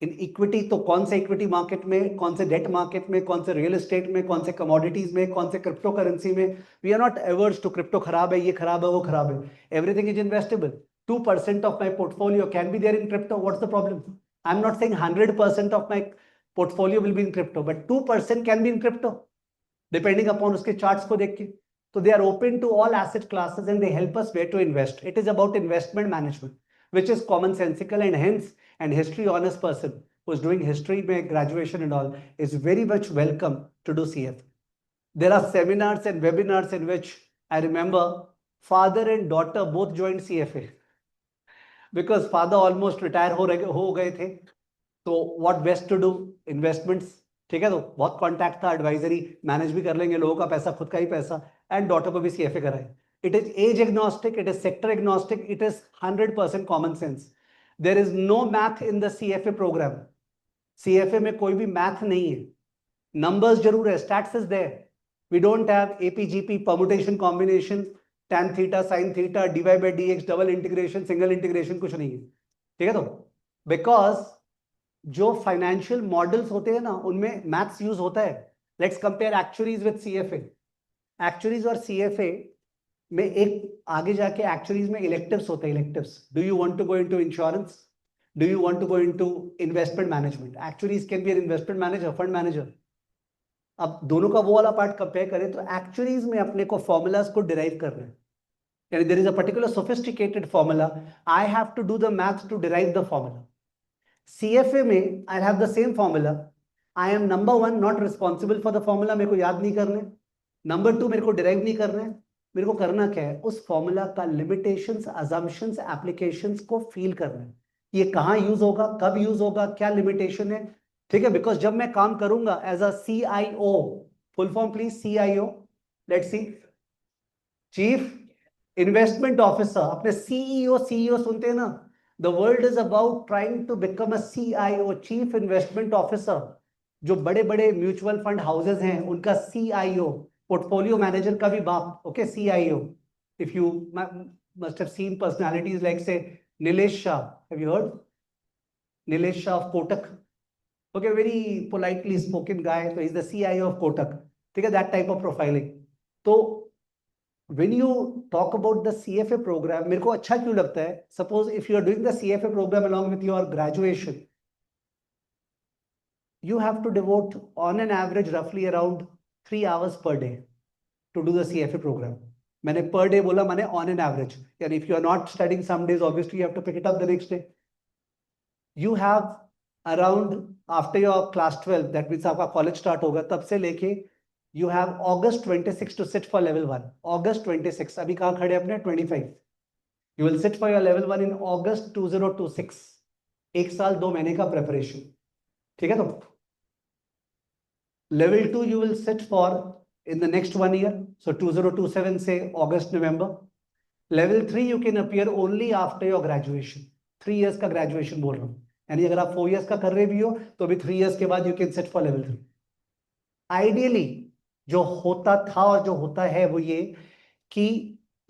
In equity, तो कौन से equity market में, कौन से debt market में, कौन से real estate में, कौन से कमोडिटीज में, कौन से क्रिप्टो करेंसी में. We are not averse to crypto खराब है, ये खराब है, वो खराब है. Everything is investable. 2% of my portfolio can be there in crypto. What's the problem? I am not saying 100% of my portfolio will be in crypto, but 2% can be in crypto, depending upon उसके charts को देख के. So they are open to all asset classes and they help us where to invest. It is about investment management, which is commonsensical, and hence and history honors person who's doing history में graduation and all is very much welcome to do CFA. There are seminars and webinars in which I remember father and daughter both joined CFA because father almost retire हो गए थे. तो what best to do? Investments. ठीक है, तो बहुत contact था, advisory manage भी कर लेंगे, लोगों का पैसा खुद का ही पैसा, एंड डॉटर को भी CFA कराए. It is age agnostic, it is sector agnostic, it is 100% common sense. There is no math in the CFA program. CFA में कोई भी मैथ नहीं है. Numbers जरूर है, stats is there. We don't have APGP, permutation, combination, tan theta, sin theta, dy by dx, double integration, single integration, कुछ नहीं है. ठीक है, तो because जो फाइनेंशियल मॉडल्स होते हैं ना उनमें मैथ्स यूज होता है. Let's compare actuaries with CFA. Actuaries और CFA में एक आगे जाके एक्चुअरीज में इलेक्टिव्स होते हैं. Electives, do you want to go into insurance, do you want to go into investment management. Actuaries can be an investment manager, fund manager. अब दोनों का वो वाला पार्ट कंपेयर करें तो एक्चुअरीज में अपने को फॉर्मूलाज को डिराइव करना है. यानी there is a particular sophisticated formula, I have to do the math to derive the formula. CFA में I have the same formula. I am number one not responsible for the formula. मेरे को याद नहीं करने. Number two मेरे को derive नहीं करना है. मेरे को करना क्या है, उस फॉर्मूला का लिमिटेशंस, assumptions, applications को फील करना है. ये कहाँ यूज होगा, कब यूज होगा, क्या लिमिटेशन है. ठीक है, बिकॉज जब मैं काम करूंगा as a CIO, full form please, CIO, let's see, chief investment officer. अपने CEO सुनते हैं ना. The world is about trying to become a CIO, Chief Investment Officer. जो बड़े बड़े म्यूचुअल फंड हाउसेज हैं उनका CIO, पोर्टफोलियो मैनेजर का भी बाप. Okay, CIO. If you must have seen personalities like say Nilesh Shah. Have you heard? Nilesh Shah of Kotak. Okay, very politely spoken guy. So he's the CIO of Kotak. ठीक है, that type of profiling. तो when you talk about the CFA program, मेरे को अच्छा क्यों लगता है, suppose if you are doing the CFA program along with your graduation, you have to devote on an average roughly around 3 hours per day to do the CFA program. मैंने per day बोला, मैंने on an average. यानी if you are not studying some days, obviously you have to pick it up the next day. You have around after your class 12, that means आपका college start होगा, तब से लेके you have August 26 to sit for level 1. August 26. अभी कहाँ खड़े अपने 25. You will sit for your level 1 in August 2026. 1 साल 2 महीने का preparation. ठीक है, तो level 2 you will sit for in the next 1 year. So 2027 से August November. Level 3 you can appear only after your graduation. 3 years का graduation बोल रहा हूँ. यानी अगर आप 4 years का कर रहे भी हो तो अभी 3 years के बाद you can sit for level 3. Ideally जो होता था और जो होता है वो ये कि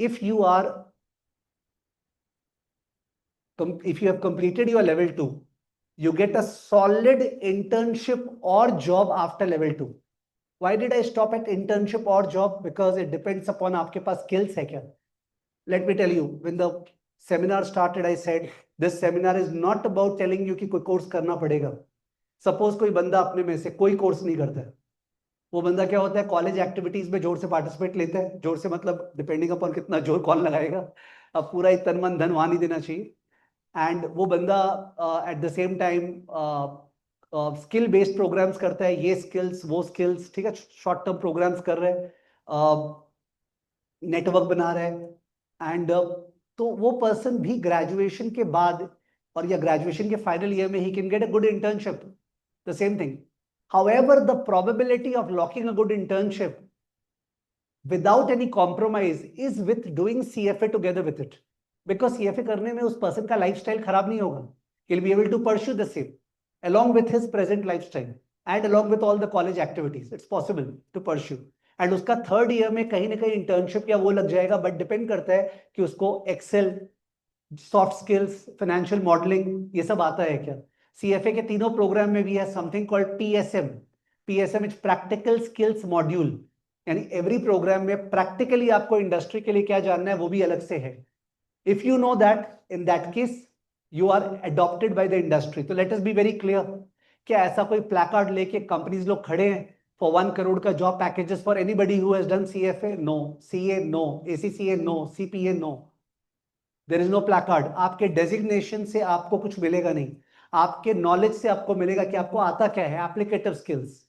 if you have completed your level 2, you get a solid internship or job after level 2. Why did I stop at internship or job? Because it depends upon आपके पास skills है क्या. Let me tell you, when the seminar started, I said this seminar is not about telling you कि कोई course करना पड़ेगा. Suppose कोई बंदा अपने में से कोई कोर्स नहीं करता है, वो बंदा क्या होता है, कॉलेज एक्टिविटीज में जोर से पार्टिसिपेट लेता है. जोर से मतलब डिपेंडिंग अपॉन कितना जोर कौन लगाएगा. अब पूरा ही तन मन धन वहां नहीं देना चाहिए. एंड वो बंदा at the same time skill based programs करता है, ये स्किल्स वो स्किल्स, ठीक है, शॉर्ट टर्म प्रोग्राम्स कर रहे हैं, नेटवर्क बना रहा है. एंड तो वो पर्सन भी ग्रेजुएशन के बाद और या ग्रेजुएशन के फाइनल ईयर में he can get a good internship. The same thing. However, the probability of locking a good internship without any compromise is with doing CFA together with it. Because CFA करने में उस person का lifestyle खराब नहीं होगा. He'll be able to pursue the same along with his present lifestyle and along with all the college activities. It's possible to pursue. And उसका third year में कहीं ना कहीं internship या वो लग जाएगा, but depend करता है कि उसको Excel, soft skills, financial modeling ये सब आता है क्या. CFA के तीनों प्रोग्राम में भी है something called PSM. PSM is practical skills module. यानी एवरी प्रोग्राम में प्रैक्टिकली आपको इंडस्ट्री के लिए क्या जानना है वो भी अलग से है. If you know that, in that case you are adopted by the industry. तो let us be very clear. क्या ऐसा कोई प्लैकार्ड लेके कंपनीज लोग खड़े हैं फॉर 1 crore का job packages for anybody who has done CFA? No. CA no. ACCA no. CPA no. There is no placard. आपके डेजिग्नेशन से आपको कुछ मिलेगा नहीं. आपके नॉलेज से आपको मिलेगा कि आपको आता क्या है, एप्लीकेटिव skills.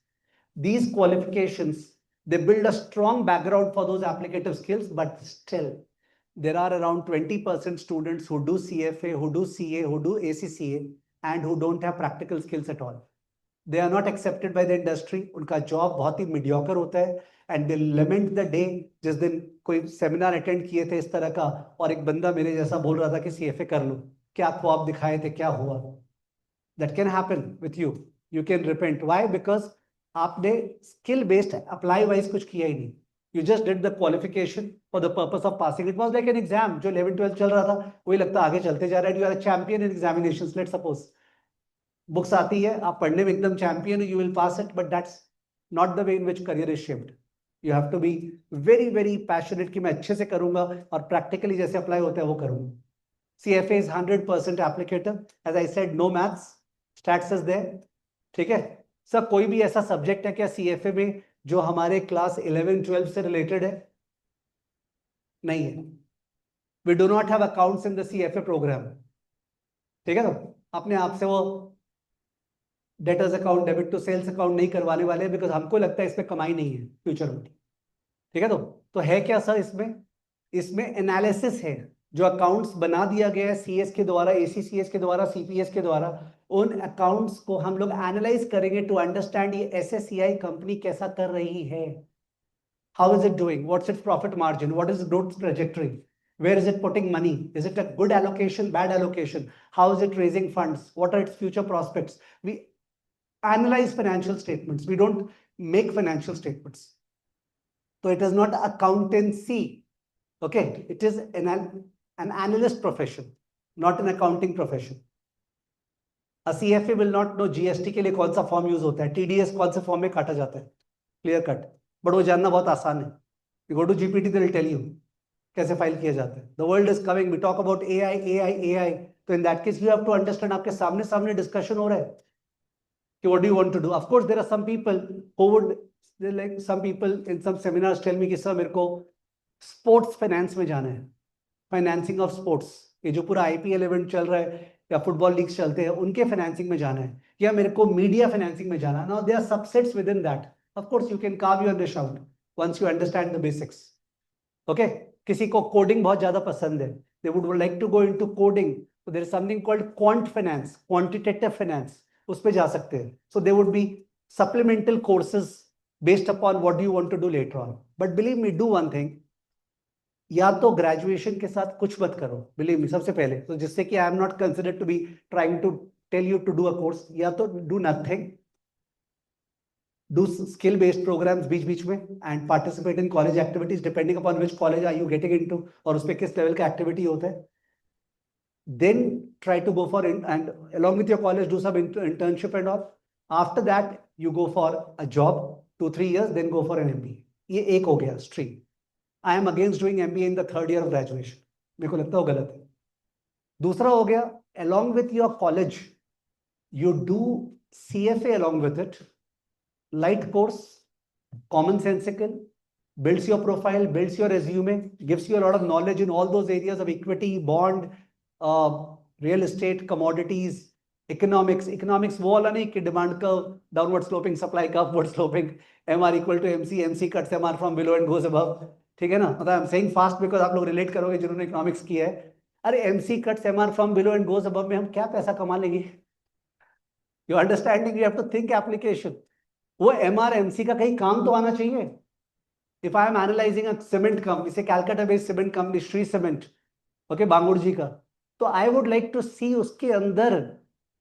These qualifications, they build a strong background for those applicative skills, but still there are around 20% students who do CFA, who do CA, who do ACCA, and who don't have practical skills at all. They are not accepted by the industry. उनका job बहुत ही mediocre होता है, and they lament the day जिस दिन कोई seminar attend किए थे इस तरह का और एक बंदा मेरे जैसा बोल रहा था कि CFA कर लो, क्या ख्वाब दिखाए थे, क्या हुआ. That can happen with you. You can repent. Why? Because आपने स्किल बेस्ड अप्लाई वाइज कुछ किया ही नहीं. You just did the qualification for the purpose of passing. It was like an exam. जो 11-12 चल रहा था वही लगता आगे चलते जा रहा है. You are a champion in examinations. Let's suppose books आती है, आप पढ़ने में एकदम champion, you will pass it, but that's not the way in which career is shaped. You have to be very very passionate कि मैं अच्छे से करूंगा और प्रैक्टिकली जैसे अप्लाई होता है वो करूंगा. CFA is 100% applicative. As I said, no maths. Stats is there. ठीक है सर. कोई भी ऐसा सब्जेक्ट है क्या CFA में जो हमारे क्लास 11-12 से रिलेटेड है? नहीं है. We do not have accounts in the CFA program. ठीक है ना. अपने आप से वो debtors account, debit to sales account नहीं करवाने वाले, बिकॉज हमको लगता है इसमें कमाई नहीं है फ्यूचर में. ठीक है. तो है क्या सर इसमें? इसमें एनालिसिस है. जो अकाउंट्स बना दिया गया है CS के द्वारा, ACCS के द्वारा, CPS के द्वारा, उन अकाउंट्स को हम लोग एनालाइज करेंगे टू अंडरस्टैंड ये SSCI कंपनी कैसा कर रही है. How is it doing, what's its profit margin, what is growth trajectory, where is it putting money, is it a good allocation, bad allocation, how is it raising funds, what are its future prospects. We analyze financial statements, we don't make financial statements. So it is not accountancy. Okay, it is an analyst profession, not an accounting profession. A CFA will not know GST के लिए कौन सा form use होता है, TDS कौन से form में काटा जाता है, क्लियर कट. बट वो जानना बहुत आसान है. You go to GPT, they will tell you कैसे फाइल किया जाता है. The world is coming, we talk about AI. तो in that case you have to understand. आपके सामने सामने डिस्कशन हो रहा है कि what do you want to do. Of course there are some people who would, like some people in some seminars tell me कि sir मेरे को स्पोर्ट्स फाइनेंस में जाना है, फाइनेंसिंग ऑफ स्पोर्ट्स. ये जो पूरा IPL इवेंट चल रहा है या फुटबॉल लीग्स चलते हैं उनके फाइनेंसिंग में जाना है, या मेरे को मीडिया फाइनेंसिंग में जाना है. Now there are subsets within that. Of course you can carve your niche out once you understand the basics. Okay. किसी को कोडिंग बहुत ज्यादा पसंद है, they would like to go into coding, so there is something called quant finance, quantitative finance, उस पे जा सकते हैं. So there would be supplemental courses based upon what you want to do later on. But believe me, do one thing, या तो graduation के साथ कुछ मत करो, believe me, सबसे पहले तो, जिससे कि I am not considered to be trying to tell you to do a course. या तो do nothing, do skill based programs बीच बीच में, and participate in college activities depending upon which college are you getting into और उस पे किस level का activity होता है. Then try to go for and along with your college do some internship and all. After that you go for a job 2-3 years, then go for an MBA. ये एक हो गया stream. I am against doing MBA in the 3rd year of graduation. मेरे को लगता है वो गलत है. दूसरा हो गया, along with your college you do CFA along with it. Light course, commonsensical, builds your profile, builds your resume, gives you a lot of knowledge in all those areas of equity, bond, real estate, commodities, economics. Economics वो वाला नहीं कि demand curve, downward sloping, supply curve, upward sloping, MR equal to MC cuts MR from below and goes above. ठीक है ना. मतलब I'm saying fast because आप लोग relate करोगे जिन्होंने economics किया है. अरे MC cuts MR from below and goes above में हम क्या पैसा कमा लेंगे? You understanding? You have to think application. वो MRMC का कहीं काम तो आना चाहिए. If I am analysing a cement company, say Calcutta based cement company Shri Cement, okay, Bangur ji का, तो I would like to see उसके अंदर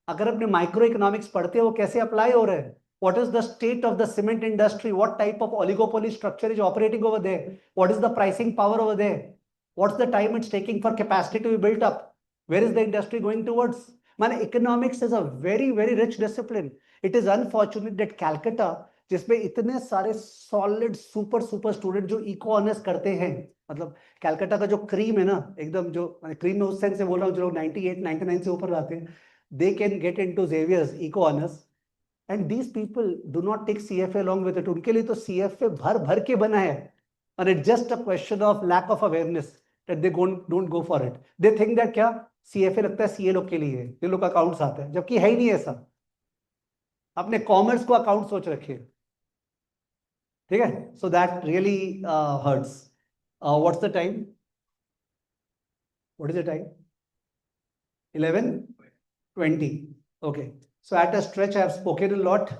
अगर अपने माइक्रो इकोनॉमिक्स पढ़ते हैं वो कैसे अप्लाई हो रहा है. What is the state of the cement industry? What type of oligopoly structure is operating over there? What is the pricing power over there? What's the time it's taking for capacity to be built up? Where is the industry going towards? Man, economics is a very, very rich discipline. It is unfortunate that Calcutta, जिसमें इतने सारे solid super student जो eco honours करते हैं, मतलब कैलकाटा का जो cream है ना, एकदम जो क्रीम में उस सेंस से बोल रहा हूँ, जो लोग 98-99 से ऊपर आते हैं, they can get into Xavier's eco honors. And these people do not take CFA along with it. उनके लिए तो CFA भर भर के बना है. And it's just a question of lack of awareness that they don't go for it. They think that क्या CFA लगता है CA लोग के लिए है, ये लोग अकाउंट्स आते हैं, जबकि है ही नहीं ऐसा। अपने कॉमर्स को अकाउंट सोच रखिए, ठीक है। So that really hurts. What's the time? What is the time? 11:20। Okay, so at a stretch I have spoken a lot.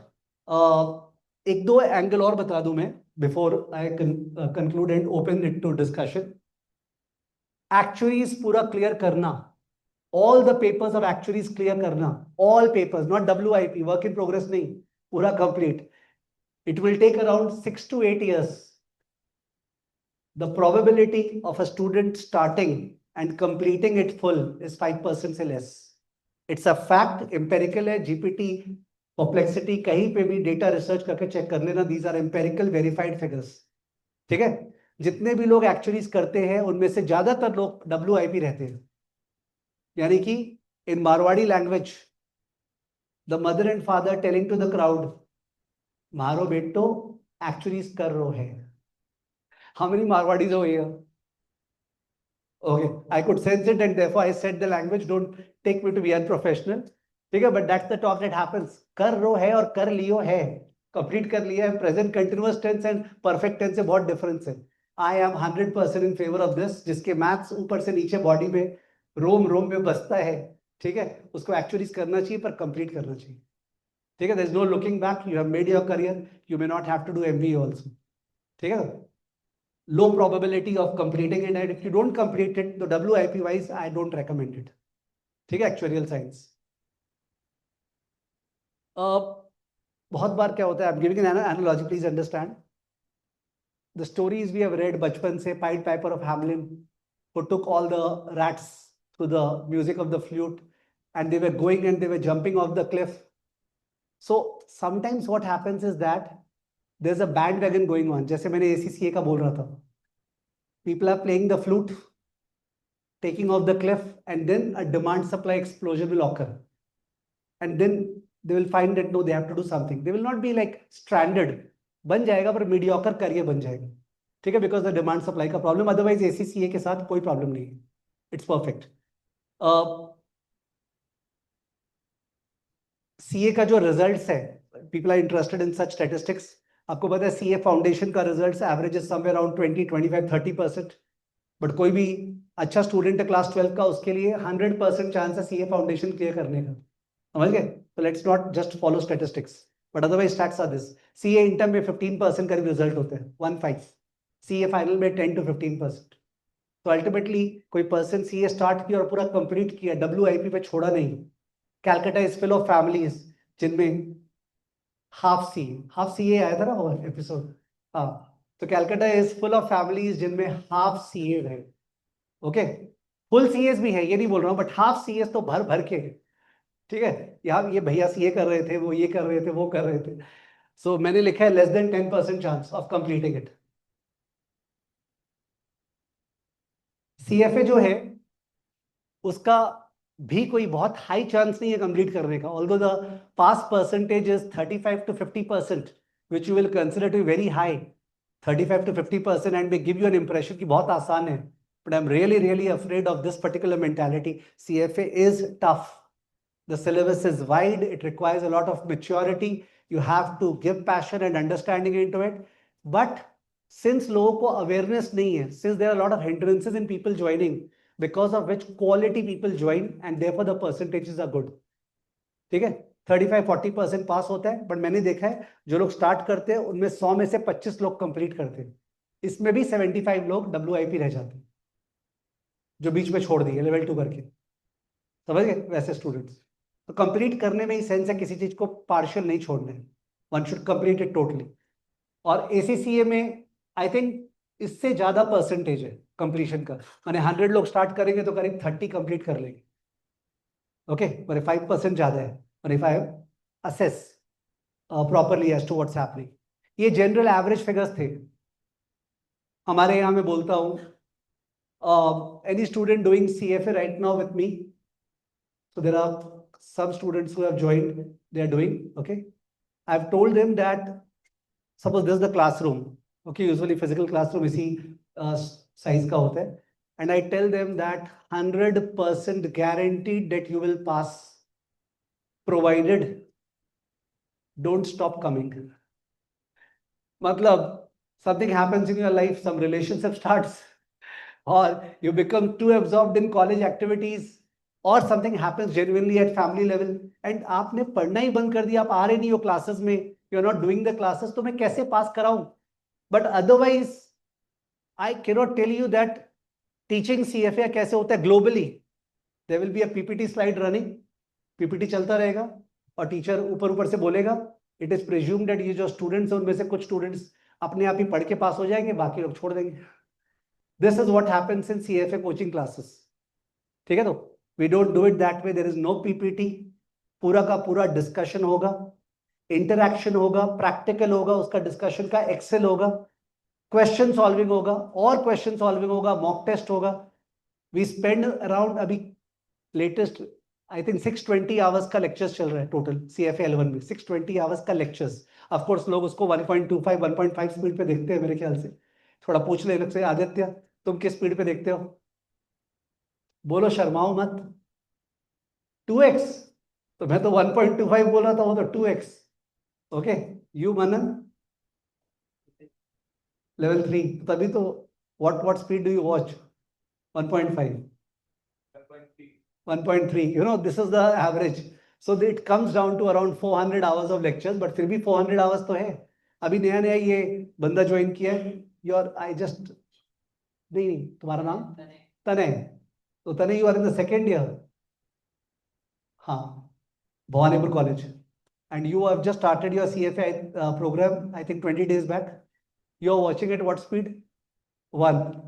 एक दो एंगल और बता दूं मैं before I conclude and open it to discussion. Actuaries पूरा क्लियर करना, all the papers of actuaries clear करना, all papers, not WIP, work in progress नहीं, पूरा complete. It will take around 6 to 8 years. The probability of a student starting and completing it full is 5% से less. It's a fact, empirical है, GPT, perplexity, कहीं पे भी data research करके check कर लेना, these are empirical verified figures. ठीक है। जितने भी लोग एक्चुअलीज करते हैं उनमें से ज्यादातर लोग WIP रहते हैं, यानी कि in Marwari language the mother and father telling to the crowd, मारो बेटो एक्चुअलीज कर रो है। How many Marwadis over here? Okay, I could sense it, and therefore I said the language. Don't take me to be unprofessional. ठीक है, but that's the talk that happens. कर रो है और कर लियो है, कंप्लीट कर लिया है। Present continuous tense and perfect tense से बहुत डिफरेंस है। I am 100% in favour of this. जिसके मैथ्स ऊपर से नीचे बॉडी में रोम रोम में बसता है, ठीक है, उसको एक्चुअली करना चाहिए, पर कंप्लीट करना चाहिए। ठीक है, there is no looking back. You have made your career, you may not have to do MBA also. ठीक है, low probability of completing it, and if you don't complete it, the WIP wise I don't recommend it. ठीक है, actuarial science। बहुत बार क्या होता है, I'm giving an analogy, please understand. The stories we have read बचपन से, Pied Piper of Hamelin, who took all the rats to the music of the flute, and they were going and they were jumping off the cliff. So sometimes what happens is that there's a bandwagon going on, जैसे मैंने ACCA का बोल रहा था। People are playing the flute, taking off the cliff, and then a demand supply explosion will occur, and then they will find that no, they have to do something. They will not be like stranded, बन जाएगा पर mediocre career बन जाएगा। ठीक है, because the demand supply का problem. Otherwise ACCA के साथ कोई प्रॉब्लम नहीं है, इट्स परफेक्ट। CA का जो रिजल्ट्स है, people are interested in such statistics. आपको पता है CA फाउंडेशन का result average is somewhere around 20, 25, 30%। But कोई भी अच्छा स्टूडेंट है क्लास 12 का, उसके लिए 100% चांस है CA फाउंडेशन क्लियर करने का। समझ गए? तो let's not just follow statistics, but otherwise stats are this. CA इंटर्म में 15% करीब रिजल्ट होते हैं, 15। CA फाइनल में 10 to 15%। तो अल्टीमेटली कोई पर्सन CA स्टार्ट किया और पूरा कंप्लीट किया, WIP पे छोड़ा नहीं। Calcutta is full of families जिनमें हाफ CA आया था ना वो एपिसोड। हाँ, तो Calcutta is full of families जिनमें हाफ CA है। ओके, फुल CS भी है, ये नहीं बोल रहा हूँ, बट हाफ CS तो भर भर के। ठीक है, यहाँ ये भैया CA कर रहे थे, वो ये कर रहे थे, वो कर रहे थे। सो मैंने लिखा है less than 10% chance of completing it. CFA जो है उसका भी कोई बहुत हाई चांस नहीं है कंप्लीट करने का, although the pass percentage is 35 to 50%, which you will consider to very high. 35 to 50% and may give you an impression कि बहुत आसान है, but I am really afraid of this particular mentality. CFA is tough, the syllabus is wide, it requires a lot of maturity, you have to give passion and understanding into it, but since लोगों को awareness नहीं है, since there are a lot of hindrances in people joining, because of which quality people join and therefore the percentages are good। ठीक है, 35-40% पास होता है, but मैंने देखा है जो लोग स्टार्ट करते हैं उनमें 100 में से 25 लोग कंप्लीट करते हैं, इसमें भी 75 लोग WIP रह जाते हैं जो बीच में छोड़ दिए लेवल 2 करके। समझ गए? वैसे स्टूडेंट्स तो कंप्लीट करने में ही सेंस है, किसी चीज को पार्शियल नहीं छोड़ना है, one should complete it totally. और ACCA में आई थिंक इससे ज्यादा परसेंटेज है कंप्लीशन का, माने 100 लोग स्टार्ट करेंगे तो करीब 30 कंप्लीट कर लेंगे। ओके, पर 5% ज्यादा है। और if I assess properly as to what's happening, ये जनरल एवरेज फिगर्स थे। हमारे यहाँ मैं बोलता हूँ, any student doing CFA right now with me, so there are some students who have joined, they are doing okay. I've told them that suppose this is the classroom, okay, usually physical classroom इसी size का होता है, and I tell them that 100% guaranteed that you will pass, provided don't stop coming. Matlab, something happens in your life, some relationship starts, or you become too absorbed in college activities, or something happens genuinely at family level, and आपने पढ़ना ही बंद कर दिया, आप आ रहे नहीं हो classes में, you're not doing the classes, तो मैं कैसे पास कराऊं? But otherwise, I cannot tell you that teaching CFA कैसे होता है globally. There will be a PPT slide running, PPT चलता रहेगा, और टीचर ऊपर ऊपर से बोलेगा. It is presumed that ये जो स्टूडेंट्स हैं उनमें से कुछ स्टूडेंट्स अपने आप ही पढ़ के पास हो जाएंगे, बाकी लोग छोड़ देंगे. This is what happens in CFA coaching classes. ठीक है, तो we don't do it that way. There is no PPT. पूरा का पूरा डिस्कशन होगा, इंटरैक्शन होगा, प्रैक्टिकल होगा, उसका डिस्कशन का एक्सेल होगा, क्वेश्चन सॉल्विंग होगा, और क्वेश्चन सॉल्विंग होगा, मॉक टेस्ट होगा. वी स्पेंड अराउंड, अभी लेटेस्ट आई थिंक 620 आवर्स का लेक्चर्स चल रहा है टोटल CFA L1 में. 620 आवर्स का लेक्चर्स. ऑफ कोर्स लोग उसको 1.25 1.5 स्पीड पे देखते हैं मेरे ख्याल से. थोड़ा पूछ ले से, आदित्य तुम किस स्पीड पे देखते हो? बोलो, शर्माओ मत. 2x. तो मैं तो 1.25 बोल रहा था, वो तो 2x. Okay, you Manan level 3, तभी तो. what speed do you watch? 1.5, 1.3. This is the average. So it comes down to around 400 hours of lectures, but फिर भी 400 hours तो है. अभी नया नया ये बंदा ज्वाइन किया है. I just नहीं, तुम्हारा नाम तने. तो तने, you are in the second year. हाँ, Bhawanipur College. And you have just started your CFA program, I think 20 days back. You are watching at what speed? 1.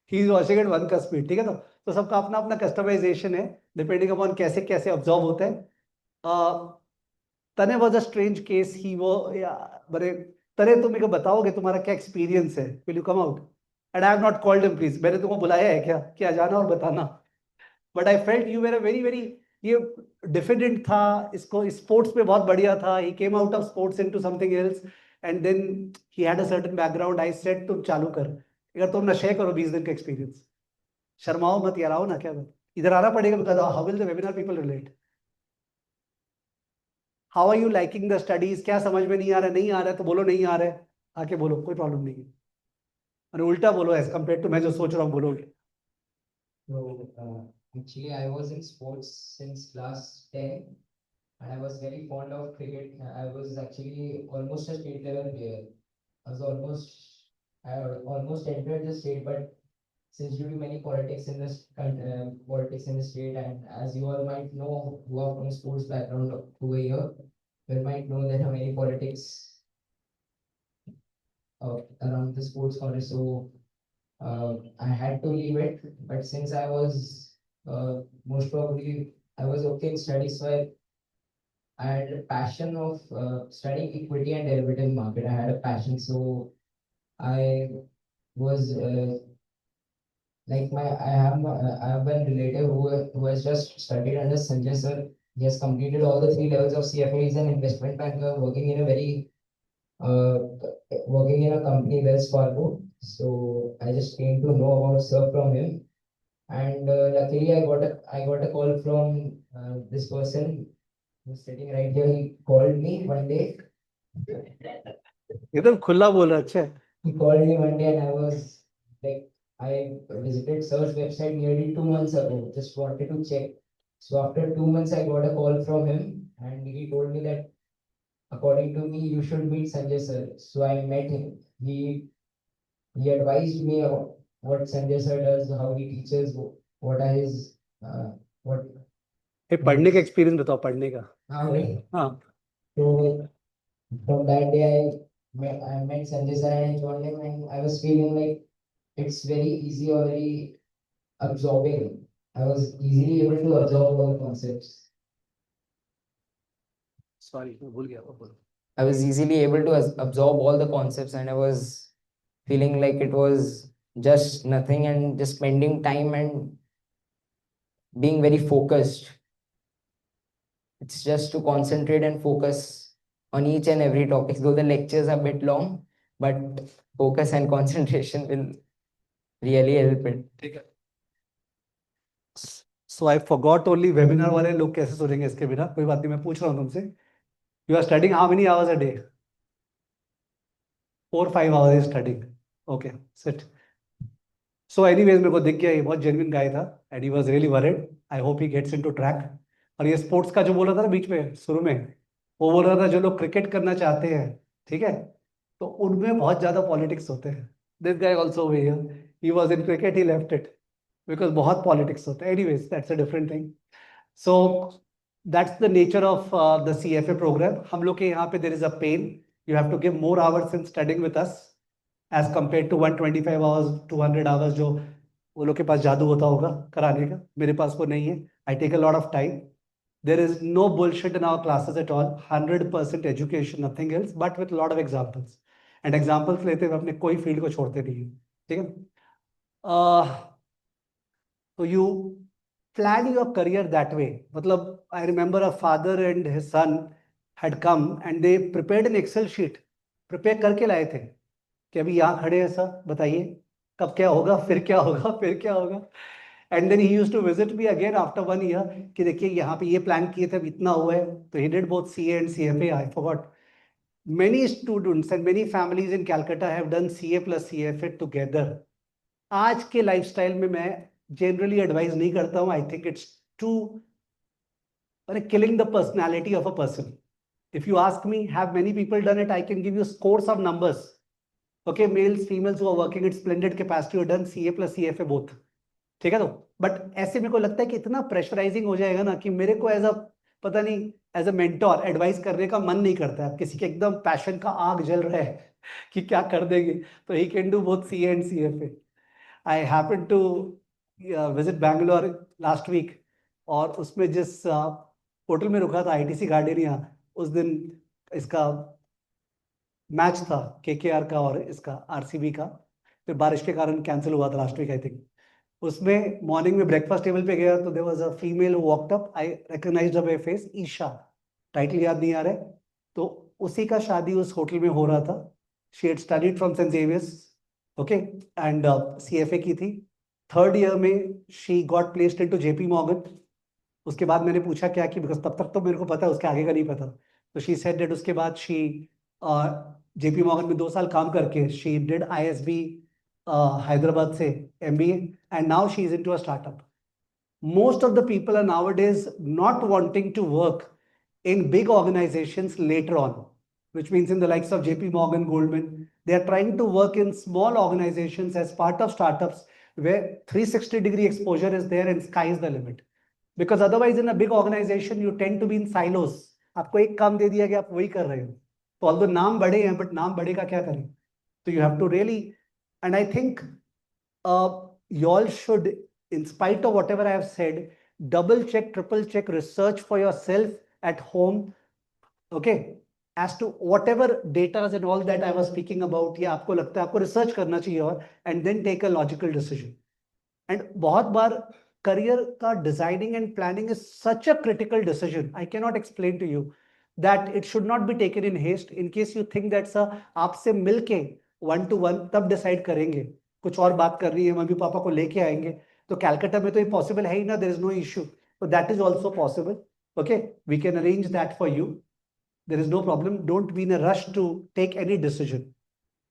He is watching at 1 का speed. ठीक है, तो सबका अपना अपना customization है, depending upon कैसे कैसे ऑब्जॉर्व होता है. तने वॉज अ स्ट्रेंज केस. ही वो बड़े. तने, तुम मेरे को बताओगे तुम्हारा क्या एक्सपीरियंस है? Will you come out? And I have not called him, please. मैंने तुमको बुलाया है क्या क्या जाना और बताना? But I felt you were very very, ये डिफिडेंट था. इसको स्पोर्ट्स पे बहुत बढ़िया था. He came out of sports into something else, and then he had a certain background. I said तुम चालू कर, अगर तुम ना शेयर करो 20 दिन का एक्सपीरियंस. शर्माओ मत यार, आओ ना. क्या बात, इधर आना पड़ेगा. बता दो, how will the webinar people relate? How are you liking the studies? क्या समझ में नहीं आ रहा है? नहीं आ रहा है तो बोलो नहीं आ रहा है, आके बोलो, कोई प्रॉब्लम नहीं है. और उल्टा बोलो एज कम्पेयर टू मैं जो सोच रहा हूँ बोलोगे. Actually, I was in sports since class 10, and I was very fond of cricket. I was actually almost a state level player. I almost entered the state, but since due to many politics in politics in the state, and as you all might know, who are from sports background over here, you might know there are many politics around the sports college. So I had to leave it, but since I was most probably I was okay in studies, so I had a passion of studying equity and derivative market. I had a passion, so I was I have one relative who has just studied under Sanjay Sir. He has completed all the 3 levels of CFA. He's an investment banker working in a uh, working in a company, Wells Fargo. So I just came to know about Sir from him, and luckily I got a call from this person who's sitting right here. He called me one day. एकदम खुला बोल रहा. अच्छा. He called me one day, and I was like, I visited Sir's website nearly 2 months ago. Just wanted to check. So after 2 months, I got a call from him, and he told me that according to me, you should meet Sanjay Sir. So I met him. He advised me about what Sanjay Sir does, how he teaches, what are his what. पढ़ने का experience बताओ, पढ़ने का. हाँ. So from that day, I met Sanjay Sir and I joined him, and I was feeling like it's very easy or very absorbing. I was easily able to absorb all the concepts. Sorry, मैं भूल गया. बोलो. I was easily able to absorb all the concepts, and I was feeling like it was just nothing, and just spending time and being very focused. It's just to concentrate and focus on each and every topic. Though the lectures are a bit long, but focus and concentration will really help it. So I forgot only webinar वाले लोग कैसे सुनेंगे इसके बिना, कोई बात नहीं, मैं पूछ रहा हूँ तुमसे, you are studying how many hours a day? 4-5 hours studying, okay, sit. So anyways मेरे को दिख गया ये बहुत जेन्युइन गाय था and he was really worried, I hope he gets into track. और ये स्पोर्ट्स का जो बोल रहा था ना बीच में शुरू में, वो बोल रहा था जो लोग क्रिकेट करना चाहते हैं, ठीक है, तो उनमें बहुत ज्यादा पॉलिटिक्स होते हैं। This guy also he was in cricket, he left it because बहुत पॉलिटिक्स होते हैं। Anyways that's a different thing. So that's the nature of the CFA programme. हम लोग के यहाँ पे there is a pain, you have to give more hours in studying with us as compared to 125 hours, 200 hours जो वो लोग के पास जादू होता होगा कराने का। मेरे पास वो नहीं है। I take a lot of time. There is no bullshit in our classes at all, 100% education, nothing else, but with lot of examples. And examples लेते हुए अपने कोई फील्ड को छोड़ते नहीं है, ठीक है। तो you plan your career that way. मतलब I remember a father and his son had come and they prepared an Excel sheet, prepare करके लाए थे कि अभी यहाँ खड़े हैं सर, बताइए कब क्या होगा, फिर क्या होगा, फिर क्या होगा। And then he used to visit me again after 1 year कि देखिए यहाँ पे ये प्लान किए थे, अब इतना हुआ है। तो he did both CA and CFA, I forgot. Many students and many families in Calcutta have done CA plus CFA together. आज के लाइफस्टाइल में मैं जनरली एडवाइस नहीं करता हूँ। I think it's too killing the personality of a person. If you ask me, have many people done it? I can give you scores of numbers. Okay, males, females who are working at splendid capacity who done CA plus CFA both. ठीक है, तो but ऐसे मेरे को लगता है कि इतना प्रेशराइजिंग हो जाएगा ना कि मेरे को एज अ, पता नहीं, एज अ मेंटोर एडवाइस करने का मन नहीं करता है। किसी के एकदम पैशन का आग जल रहा है कि क्या कर देंगे, तो he can do both CA and CFA. I happened to visit Bangalore last week, और उसमें जिस होटल में रुका था ITC गार्डनिया, उस दिन इसका मैच था KKR का और इसका RCB का, फिर बारिश के कारण कैंसिल हुआ था लास्ट वीक आई थिंक। उसमें मॉर्निंग में ब्रेकफास्ट टेबल पे गया तो there was a female who walked up, I recognised her face, Isha, title याद नहीं आ रहा है। तो उसी का शादी उस होटल में हो रहा था। She had studied from Saint Xavier's, okay, and CFA की थी। 3rd year में she got placed into JP Morgan. उसके बाद मैंने पूछा क्या कि बिकॉज तब तक तो मेरे को पता है, उसके आगे का नहीं पता। तो शी सेड दैट उसके बाद शी JP मॉर्गन में 2 साल काम करके शी डिड ISB हैदराबाद से MBA, and now she is into a startup. Most of the people are nowadays not wanting to work in big organizations later on, which means in the likes of JP Morgan, Goldman. They are trying to work in small organizations as part of startups where 360-degree exposure is there and sky is the limit. Because otherwise in a big organization you tend to be in silos. आपको एक काम दे दिया कि आप वही कर रहे हो, तो although नाम बड़े हैं बट नाम बड़े का क्या करें। तो you have to really, and I think you all should, in spite of whatever I have said, double check, triple check, research for yourself at home, okay, as to whatever data and all that I was speaking about, या आपको लगता है आपको research करना चाहिए, और and then take a logical decision. And बहुत बार career का designing and planning is such a critical decision. I cannot explain to you that it should not be taken in haste. In case you think that's a, आपसे मिलके 1-to-1 तब decide करेंगे, कुछ और बात कर रही है, मम्मी पापा को लेके आएंगे, तो कैलकाटा में तो ये पॉसिबल है ही ना, there is no issue. So that is also possible. Okay, we can arrange that for you. There is no problem. Don't be in a rush to take any decision.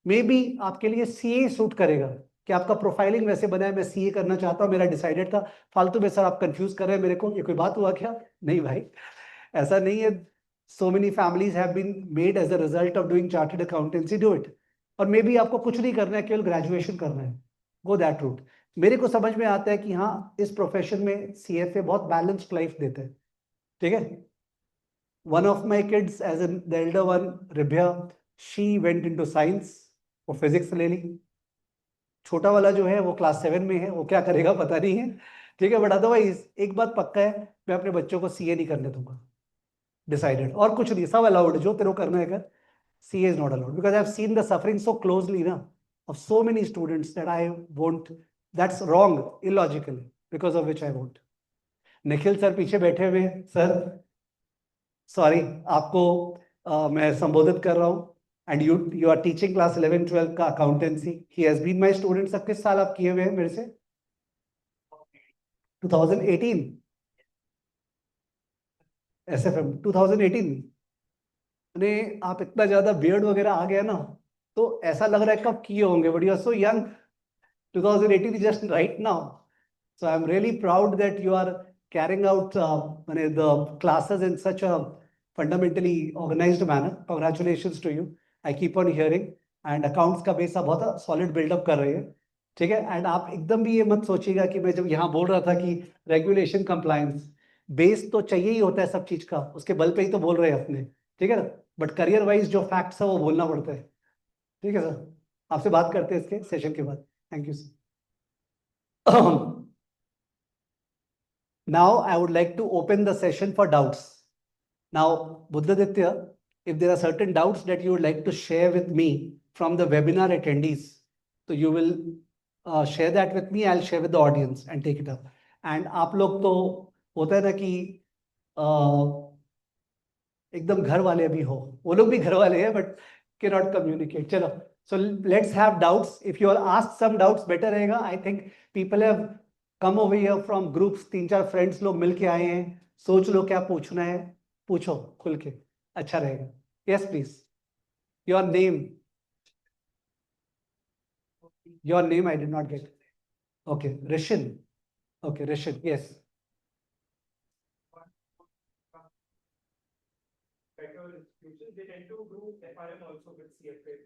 May be आपके लिए CA suit करेगा कि आपका profiling वैसे बना है, मैं CA करना चाहता हूँ, मेरा डिसाइडेड था। फालतू में सर आप कंफ्यूज कर रहे हैं मेरे को, ये कोई बात हुआ क्या? नहीं भाई, ऐसा नहीं है। So many families have been made as a result of doing chartered accountancy, do it. और मे बी आपको कुछ नहीं करना है, केवल ग्रेजुएशन करना है, गो दैट रूट। मेरे को समझ में आता है कि हाँ, इस प्रोफेशन में CFA बहुत बैलेंस्ड लाइफ देते हैं, ठीक है। One of my kids, as in the elder one, Ribhya, she went into science, वो फिजिक्स ले ली। छोटा वाला जो है वो क्लास 7 में है, वो क्या करेगा पता नहीं है, ठीक है। बट अदरवाइज एक बात पक्का है, मैं अपने बच्चों को CA नहीं करने दूंगा, डिसाइडेड। और कुछ नहीं, सब अलाउड, जो तेरे को करना है कर, CA is not allowed, because I have seen the suffering so closely ना of so many students that I won't, that's wrong, illogical, because of which I won't. Nikhil sir पीछे बैठे हुए हैं, सर सॉरी आपको मैं संबोधित कर रहा हूँ। And you are teaching class 11-12 का accountancy, he has been my student. सब किस साल आप किए हुए हैं मेरे से? 2018 SFM 2018 ने आप इतना ज्यादा बियर्ड वगैरह आ गया ना, तो ऐसा लग रहा है कब किए होंगे, but you are so young. 2018 is just right now. So I'm really proud that you are carrying out the classes in such a fundamentally organized manner. Congratulations to you. I keep on hearing. And accounts का base आप बहुत solid build-up कर रहे हैं. ठीक है. And आप एकदम भी ये मत सोचिएगा कि मैं जब यहाँ बोल रहा था कि regulation compliance बेस तो चाहिए ही होता है सब चीज का, उसके बल पे ही तो बोल रहे हैं अपने. ठीक है ना. बट करियर वाइज जो फैक्ट्स है वो बोलना पड़ता है. ठीक है सर. आपसे बात करते हैं इसके सेशन के बाद. Thank you sir. Now I would like to open the session for doubts. Now, Buddhaditya, if there are certain doubts that you would like to share with me from the webinar attendees, so you will share that with me. I'll share with the audience and take it up. And आप लोग तो होता है ना कि एकदम घर वाले भी हो, वो लोग भी घर वाले हैं but cannot communicate. चलो, so let's have doubts. If you are asked some doubts, better रहेगा. I think people have come over here from groups, 3-4 friends लोग मिल के आए हैं. सोच लो क्या पूछना है, पूछो खुल के, अच्छा रहेगा. Yes, please. Your name. Your name I did not get. Okay, Rishin. Okay, Rishin. Yes. Better institutions, they tend to do FRM also with CFA.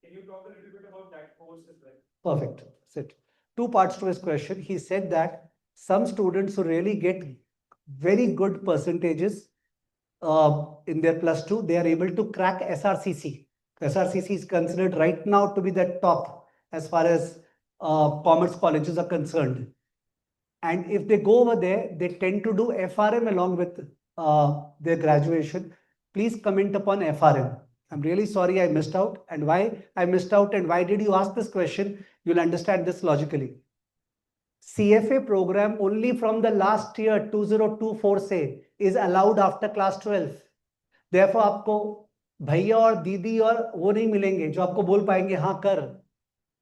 Can you talk a little bit about that course as well? Perfect. Sit. Two parts to his question. He said that some students who really get very good percentages in their +2, they are able to crack SRCC. SRCC is considered right now to be the top as far as commerce colleges are concerned. And if they go over there, they tend to do FRM along with their graduation. Please comment upon FRM. I'm really sorry I missed out, and why I missed out and why did you ask this question? You'll understand this logically. CFA program only from the last year 2024 से is allowed after class 12. Therefore आपको भैया और दीदी और वो नहीं मिलेंगे जो आपको बोल पाएंगे हाँ कर.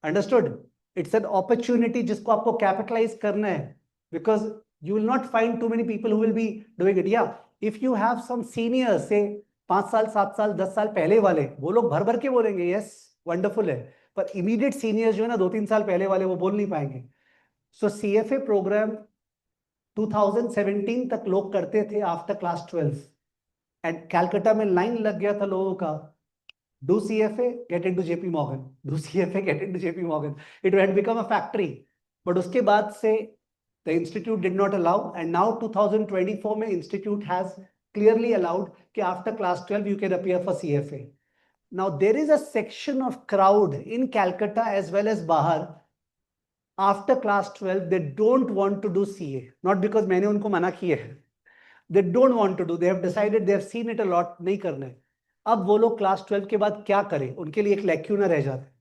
Understood? It's an opportunity जिसको आपको capitalize करना है, because you will not find too many people who will be doing it. Yeah, if you have some seniors, say 5 साल 7 साल 10 साल पहले वाले, वो लोग भर भर के बोलेंगे yes wonderful है, पर immediate seniors जो है ना 2-3 साल पहले वाले वो बोल नहीं पाएंगे. So CFA program 2017 तक लोग करते थे after class 12. एंड कैलकाटा में लाइन लग गया था लोगों का. Do CFA, get into JP Morgan. Do CFA, get into JP Morgan. It had become a factory. But उसके बाद से the institute did not allow, and now 2024 में institute has clearly allowed कि after class 12 you can appear for CFA. Now there is a section of crowd in Calcutta as well as Bahar. After class 12 they don't want to do CA. Not because मैंने उनको मना किया है. They don't want to do. They have decided, they have seen it a lot. नहीं करना है. अब वो लोग क्लास 12 के बाद क्या करें, उनके लिए एक लैक्यूना रह जाता है.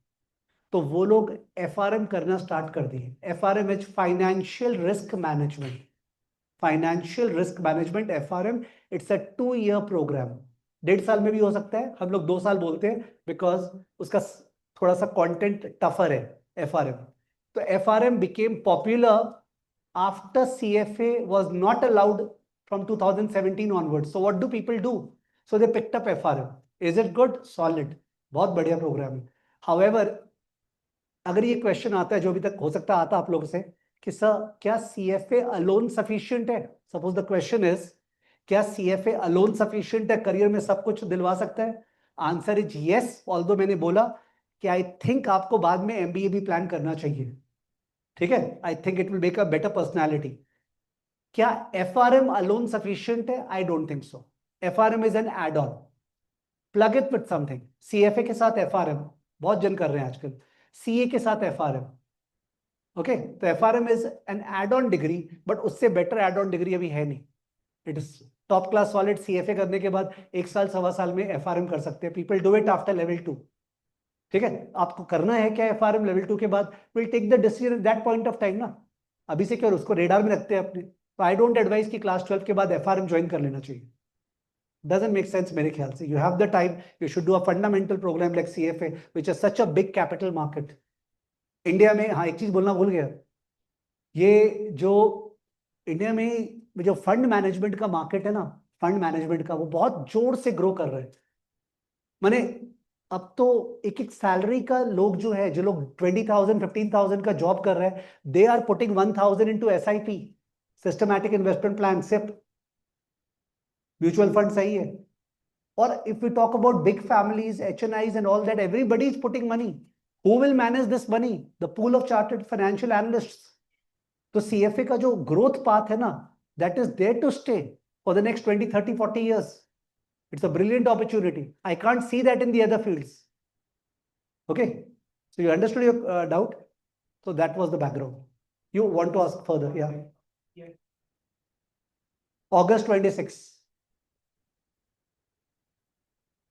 तो वो लोग FRM करना स्टार्ट कर दिए. FRM is financial risk management. Financial risk management FRM. It's a 2-year programme. 1.5 साल में भी हो सकता है. हम लोग 2 साल बोलते हैं बिकॉज उसका थोड़ा सा कंटेंट टफर है FRM. तो FRM became popular after CFA was not allowed from 2017 onwards. So what do people do? So they picked up FRM. Is it good? Solid. बहुत बढ़िया प्रोग्राम है. However, अगर ये क्वेश्चन आता है जो अभी तक हो सकता आता आप लोगों से कि सर क्या CFA अलोन सफिशिएंट है? सपोज द क्वेश्चन इज क्या CFA अलोन सफिशिएंट है, करियर में सब कुछ दिलवा सकता है? Answer is yes. ऑल्दो मैंने बोला कि आई थिंक आपको बाद में MBA भी प्लान करना चाहिए. ठीक है. I think it will make a better personality. क्या FRM अलोन सफिशिएंट है? I don't think so. FRM is an add on. Plug it with something. CFA के साथ FRM बहुत जन कर रहे हैं आजकल. CA के साथ FRM. ओके. तो FRM is an add on degree, but उससे बेटर एड ऑन डिग्री अभी है नहीं. It is top class solid. CFA करने के बाद 1 साल 1.25 साल में FRM कर सकते हैं. People do it after level 2. ठीक है. आपको करना है क्या FRM लेवल 2 के बाद? Will take the decision at that point of time ना. अभी से क्या उसको रेडार में रखते हैं अपने. तो आई डोंट एडवाइस कि क्लास 12 के बाद FRM ज्वाइन कर लेना चाहिए. Doesn't make sense मेरे ख्याल से. You have the time. You should do a fundamental program like CFA, which is such a big capital market. India में हाँ एक चीज बोलना भूल गया. ये जो इंडिया में जो फंड मैनेजमेंट का मार्केट है ना, फंड मैनेजमेंट का, वो बहुत जोर से ग्रो कर रहा है। माने अब तो एक एक सैलरी का लोग जो है, जो लोग 20,000 15,000 का जॉब कर रहे हैं, they are putting 1,000 into SIP, systematic investment plan, SIP, mutual fund सही है। और if we talk about big families, HNIs and all that, everybody is putting money. Who will manage this money? The pool of chartered financial analysts. तो CFA का जो growth path है ना, that is there to stay for the next 20, 30, 40 years. It's a brilliant opportunity. I can't see that in the other fields. Okay, so you understood your doubt? So that was the background. You want to ask further? Yeah. August 26.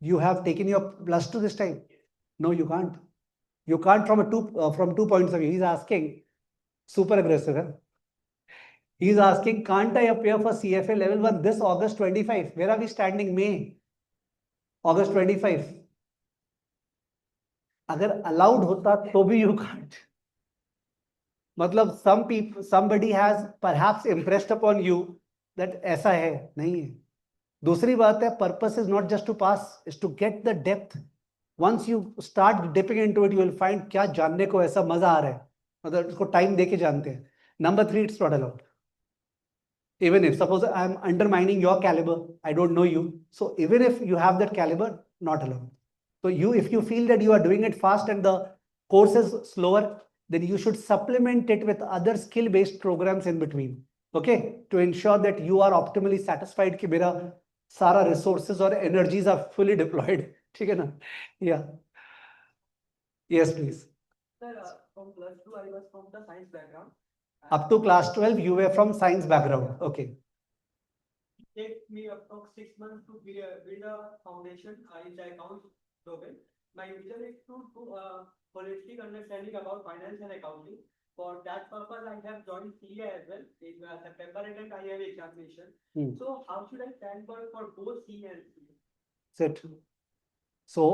You have taken your +2 this time? No, you can't. You can't from two points of view. He's asking, super aggressive. Huh? He's asking, can't I appear for CFA level 1 this August 25? Where are we standing? May, August 25. अगर allowed होता तो भी you can't. मतलब somebody has perhaps impressed upon you that ऐसा है, नहीं है. दूसरी बात है, purpose is not just to pass, is to get the depth. Once you start dipping into it, you will find क्या जानने को ऐसा मजा आ रहा है, मतलब इसको टाइम देके जानते हैं. Number 3, it's not allowed. Even if, suppose I'm undermining your caliber, I don't know you, so even if you have that caliber, not allowed. So if you feel that you are doing it fast and the course is slower, then you should supplement it with other skill-based programs in between, okay, to ensure that you are optimally satisfied कि मेरा सारा resources और energies are fully deployed. ठीक है ना? Yeah. Yes, please. Sir, from +2, I was from the science background. Up to class 12, you were from science background. Okay. It takes me approx 6 months to build a foundation in the accounts domain. My vision is to holistic understanding about finance and accounting. For that purpose, I have joined CA as well. In September and I have examination. So how should I stand for both CA and CA? Sit. So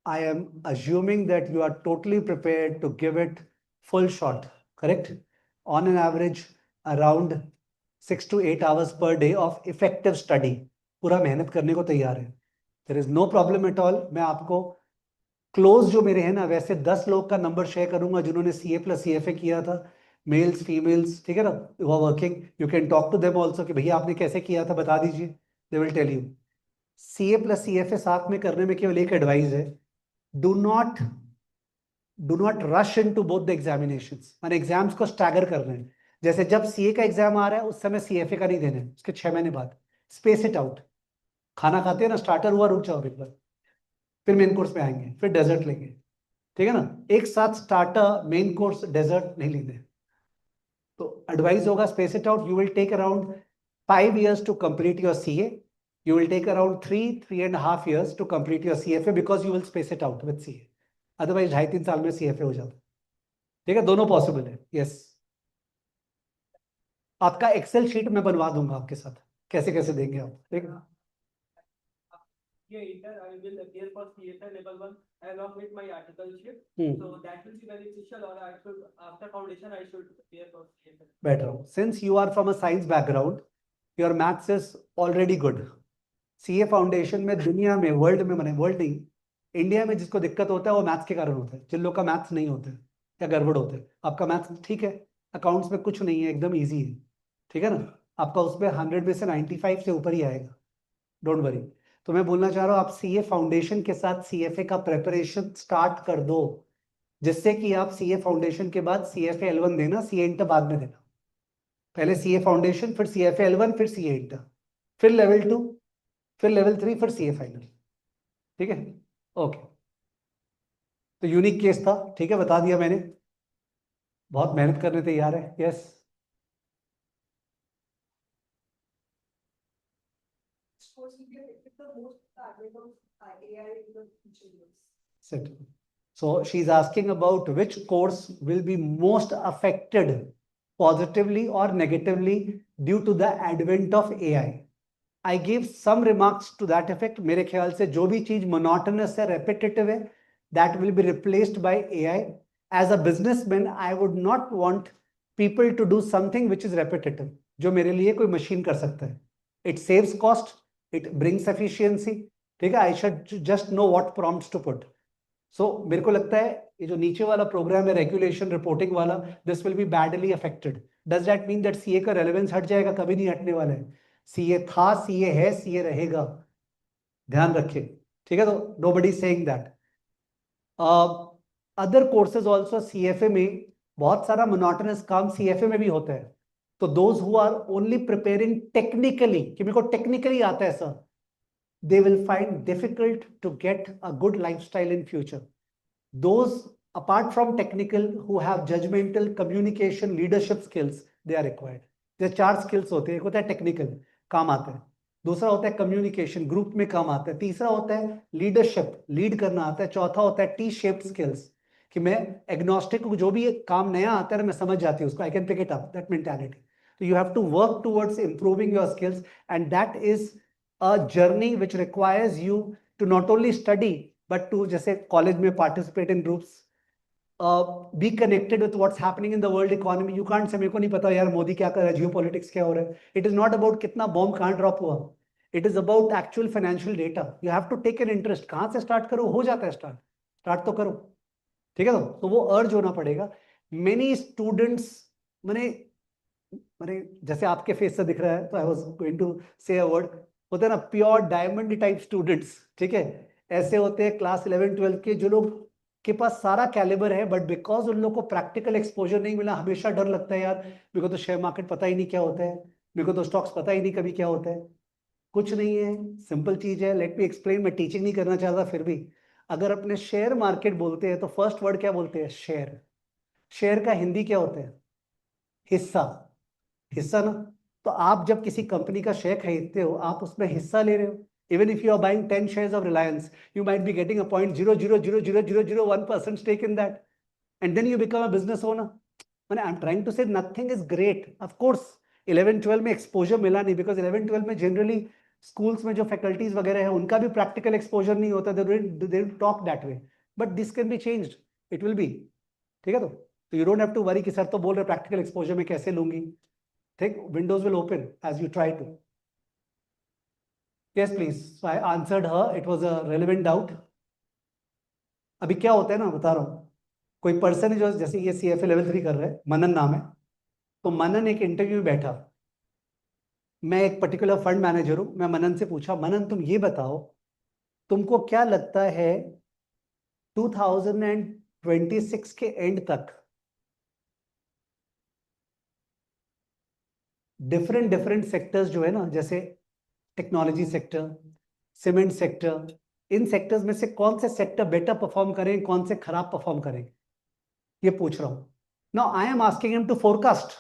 I am assuming that you are totally prepared to give it full shot, correct? On an average, around 6 to 8 hours per day of effective study. पूरा मेहनत करने को तैयार है. There is no problem at all. मैं आपको close जो मेरे हैं ना, वैसे 10 लोग का नंबर शेयर करूंगा जिन्होंने CA + CFA किया था, मेल्स फीमेल्स, ठीक है ना, वो working. You can talk to them also कि भैया आपने कैसे किया था, बता दीजिए. They will tell you. CA + CFA साथ में करने में केवल एक एडवाइस है, do not rush into both the examinations. मैंने एग्जाम्स को स्टैगर कर रहे हैं. जैसे जब CA का एग्जाम आ रहा है उस समय CFA का नहीं देना है, उसके 6 महीने बाद. Space it out. खाना खाते हैं ना, स्टार्टर हुआ, रुक जाओ एक बार, फिर मेन कोर्स में आएंगे, फिर डेजर्ट लेंगे, ठीक है ना. एक साथ स्टार्टर, मेन कोर्स, डेजर्ट नहीं लेंगे. तो एडवाइस होगा, space it out. You will take around 5 years to complete your CA. You will take around 3.5 years to complete your CFA because you will space it out with CA. Otherwise 2.5-3 साल में CFA हो जाता है. ठीक है, दोनों possible है. Yes, आपका एक्सेल शीट मैं बनवा दूंगा आपके साथ, कैसे कैसे देंगे आप. ठीक है. I will appear for CFA level 1 along with my articleship. So that will be beneficial, or I should, after foundation, I should appear for CFA. Better. Since you are from a science background, your maths is already good. CA foundation में दुनिया में, world में, मैंने world नहीं, India में जिसको दिक्कत होता है वो मैथ्स के कारण होता है. जिन लोग का मैथ्स नहीं होता है या गड़बड़ होता है. आपका मैथ्स ठीक है, अकाउंट्स में कुछ नहीं है, एकदम इजी है. ठीक है ना, आपका उसमें 100 में से 95 से ऊपर ही आएगा. Don't worry. तो मैं बोलना चाह रहा हूँ, आप CA फाउंडेशन के साथ CFA का प्रेपरेशन स्टार्ट कर दो, जिससे कि आप CA फाउंडेशन के बाद CFA L1 देना, CA इंटर बाद में देना. पहले CA फाउंडेशन, फिर CFA L1, फिर CA इंटर, फिर लेवल 2, फिर लेवल 3, फिर CA फाइनल. ठीक है, ओके. तो यूनिक केस था, ठीक है, बता दिया मैंने. बहुत मेहनत करने तैयार है. Yes. So she's asking about which course will be most affected positively or negatively due to the advent of AI. I gave some remarks to that effect. मेरे ख्याल से जो भी चीज monotonous है, repetitive है, that will be replaced by AI. As a businessman, I would not want people to do something which is repetitive. जो मेरे लिए कोई मशीन कर सकता है. It saves cost, it brings efficiency. ठीक है, I should just know what prompts to put. So मेरे को लगता है ये जो नीचे वाला प्रोग्राम है रेगुलेशन रिपोर्टिंग वाला, this will be badly affected. Does that mean that CA का रेलेवेंस हट जाएगा? कभी नहीं हटने वाला है. सीए था, सीए है, सीए रहेगा. ध्यान रखें. ठीक है, तो nobody saying that. Other courses also CFA में बहुत सारा मोनोटोनस काम सीएफए में भी होता है. तो those who are only preparing technically, कि मेरे को टेक्निकली आता है sir, they will find difficult to get a good lifestyle in future. Those apart from technical who have judgmental, communication, leadership skills, they are required. ये 4 skills होते हैं. एक होता है टेक्निकल, काम आता है. दूसरा होता है कम्युनिकेशन, ग्रुप में काम आता है. तीसरा होता है लीडरशिप, लीड करना आता है. चौथा होता है टी शेप्ड स्किल्स, कि मैं एग्नोस्टिक, जो भी एक काम नया आता है मैं समझ जाती हूँ उसको, I can pick it up, that mentality. So you have to work towards improving your skills, and that is a journey which requires you to not only study but to, जैसे कॉलेज में participate in groups, be connected with what's happening in the world economy. You can't say मेरे को नहीं पता यार मोदी क्या कर रहा है, जियोपॉलिटिक्स क्या हो रहा है. It is not about कितना बॉम्ब कहाँ ड्रॉप हुआ. It is about actual financial data. You have to take an interest. कहाँ से स्टार्ट करो? हो जाता है स्टार्ट तो करो. ठीक है, तो वो अर्ज होना पड़ेगा. Many students, मैंने जैसे आपके फेस से दिख रहा है, तो I was going to say a word, होते हैं ना प्योर डायमंड टाइप स्टूडेंट्स. ठीक है, ऐसे होते हैं क्लास 11 12 के, जो लोग के पास सारा कैलिबर है, बट बिकॉज उन लोग को प्रैक्टिकल एक्सपोजर नहीं मिला, हमेशा डर लगता है यार मेरे को तो शेयर मार्केट पता ही नहीं क्या होता है, मेरे को तो स्टॉक्स पता ही नहीं कभी क्या होता है. कुछ नहीं है, सिंपल चीज है. Let me explain. मैं टीचिंग नहीं करना चाहता, फिर भी अगर अपने शेयर मार्केट बोलते हैं तो फर्स्ट वर्ड क्या बोलते हैं? शेयर. शेयर का हिंदी क्या होता है? हिस्सा. हिस्सा ना. तो आप जब किसी कंपनी का शेयर खरीदते हो, आप उसमें हिस्सा ले रहे हो. Even if you are buying 10 shares of Reliance, you might be getting a 0.0000001% stake in that, and then you become a business owner. मैंने I'm trying to say nothing is great. Of course 11 12 में exposure मिला नहीं, because 11 12 में generally schools में जो faculties वगैरह है उनका भी प्रैक्टिकल एक्सपोजर नहीं होता. They talk that way, but this can be changed. It will be. ठीक है, तो you don't have to worry कि सर तो बोल रहे प्रैक्टिकल एक्सपोजर में कैसे लूंगी. Think windows will open as you try to. Yes, please. So I answered her. It was a relevant doubt. अभी क्या होता है ना, बता रहा हूँ. कोई पर्सन है जो, जैसे ये CFA लेवल 3 कर रहा है, मनन नाम है. तो मनन एक इंटरव्यू में बैठा. मैं एक पर्टिकुलर फंड मैनेजर हूं. मैं मनन से पूछा, मनन तुम ये बताओ, तुमको क्या लगता है 2026 के एंड तक डिफरेंट सेक्टर्स जो है ना, जैसे टेक्नोलॉजी सेक्टर, सीमेंट सेक्टर, इन सेक्टर्स में से कौन से सेक्टर बेटर परफॉर्म करें, कौन से खराब परफॉर्म करें, ये पूछ रहा हूं. Now I am asking him to forecast.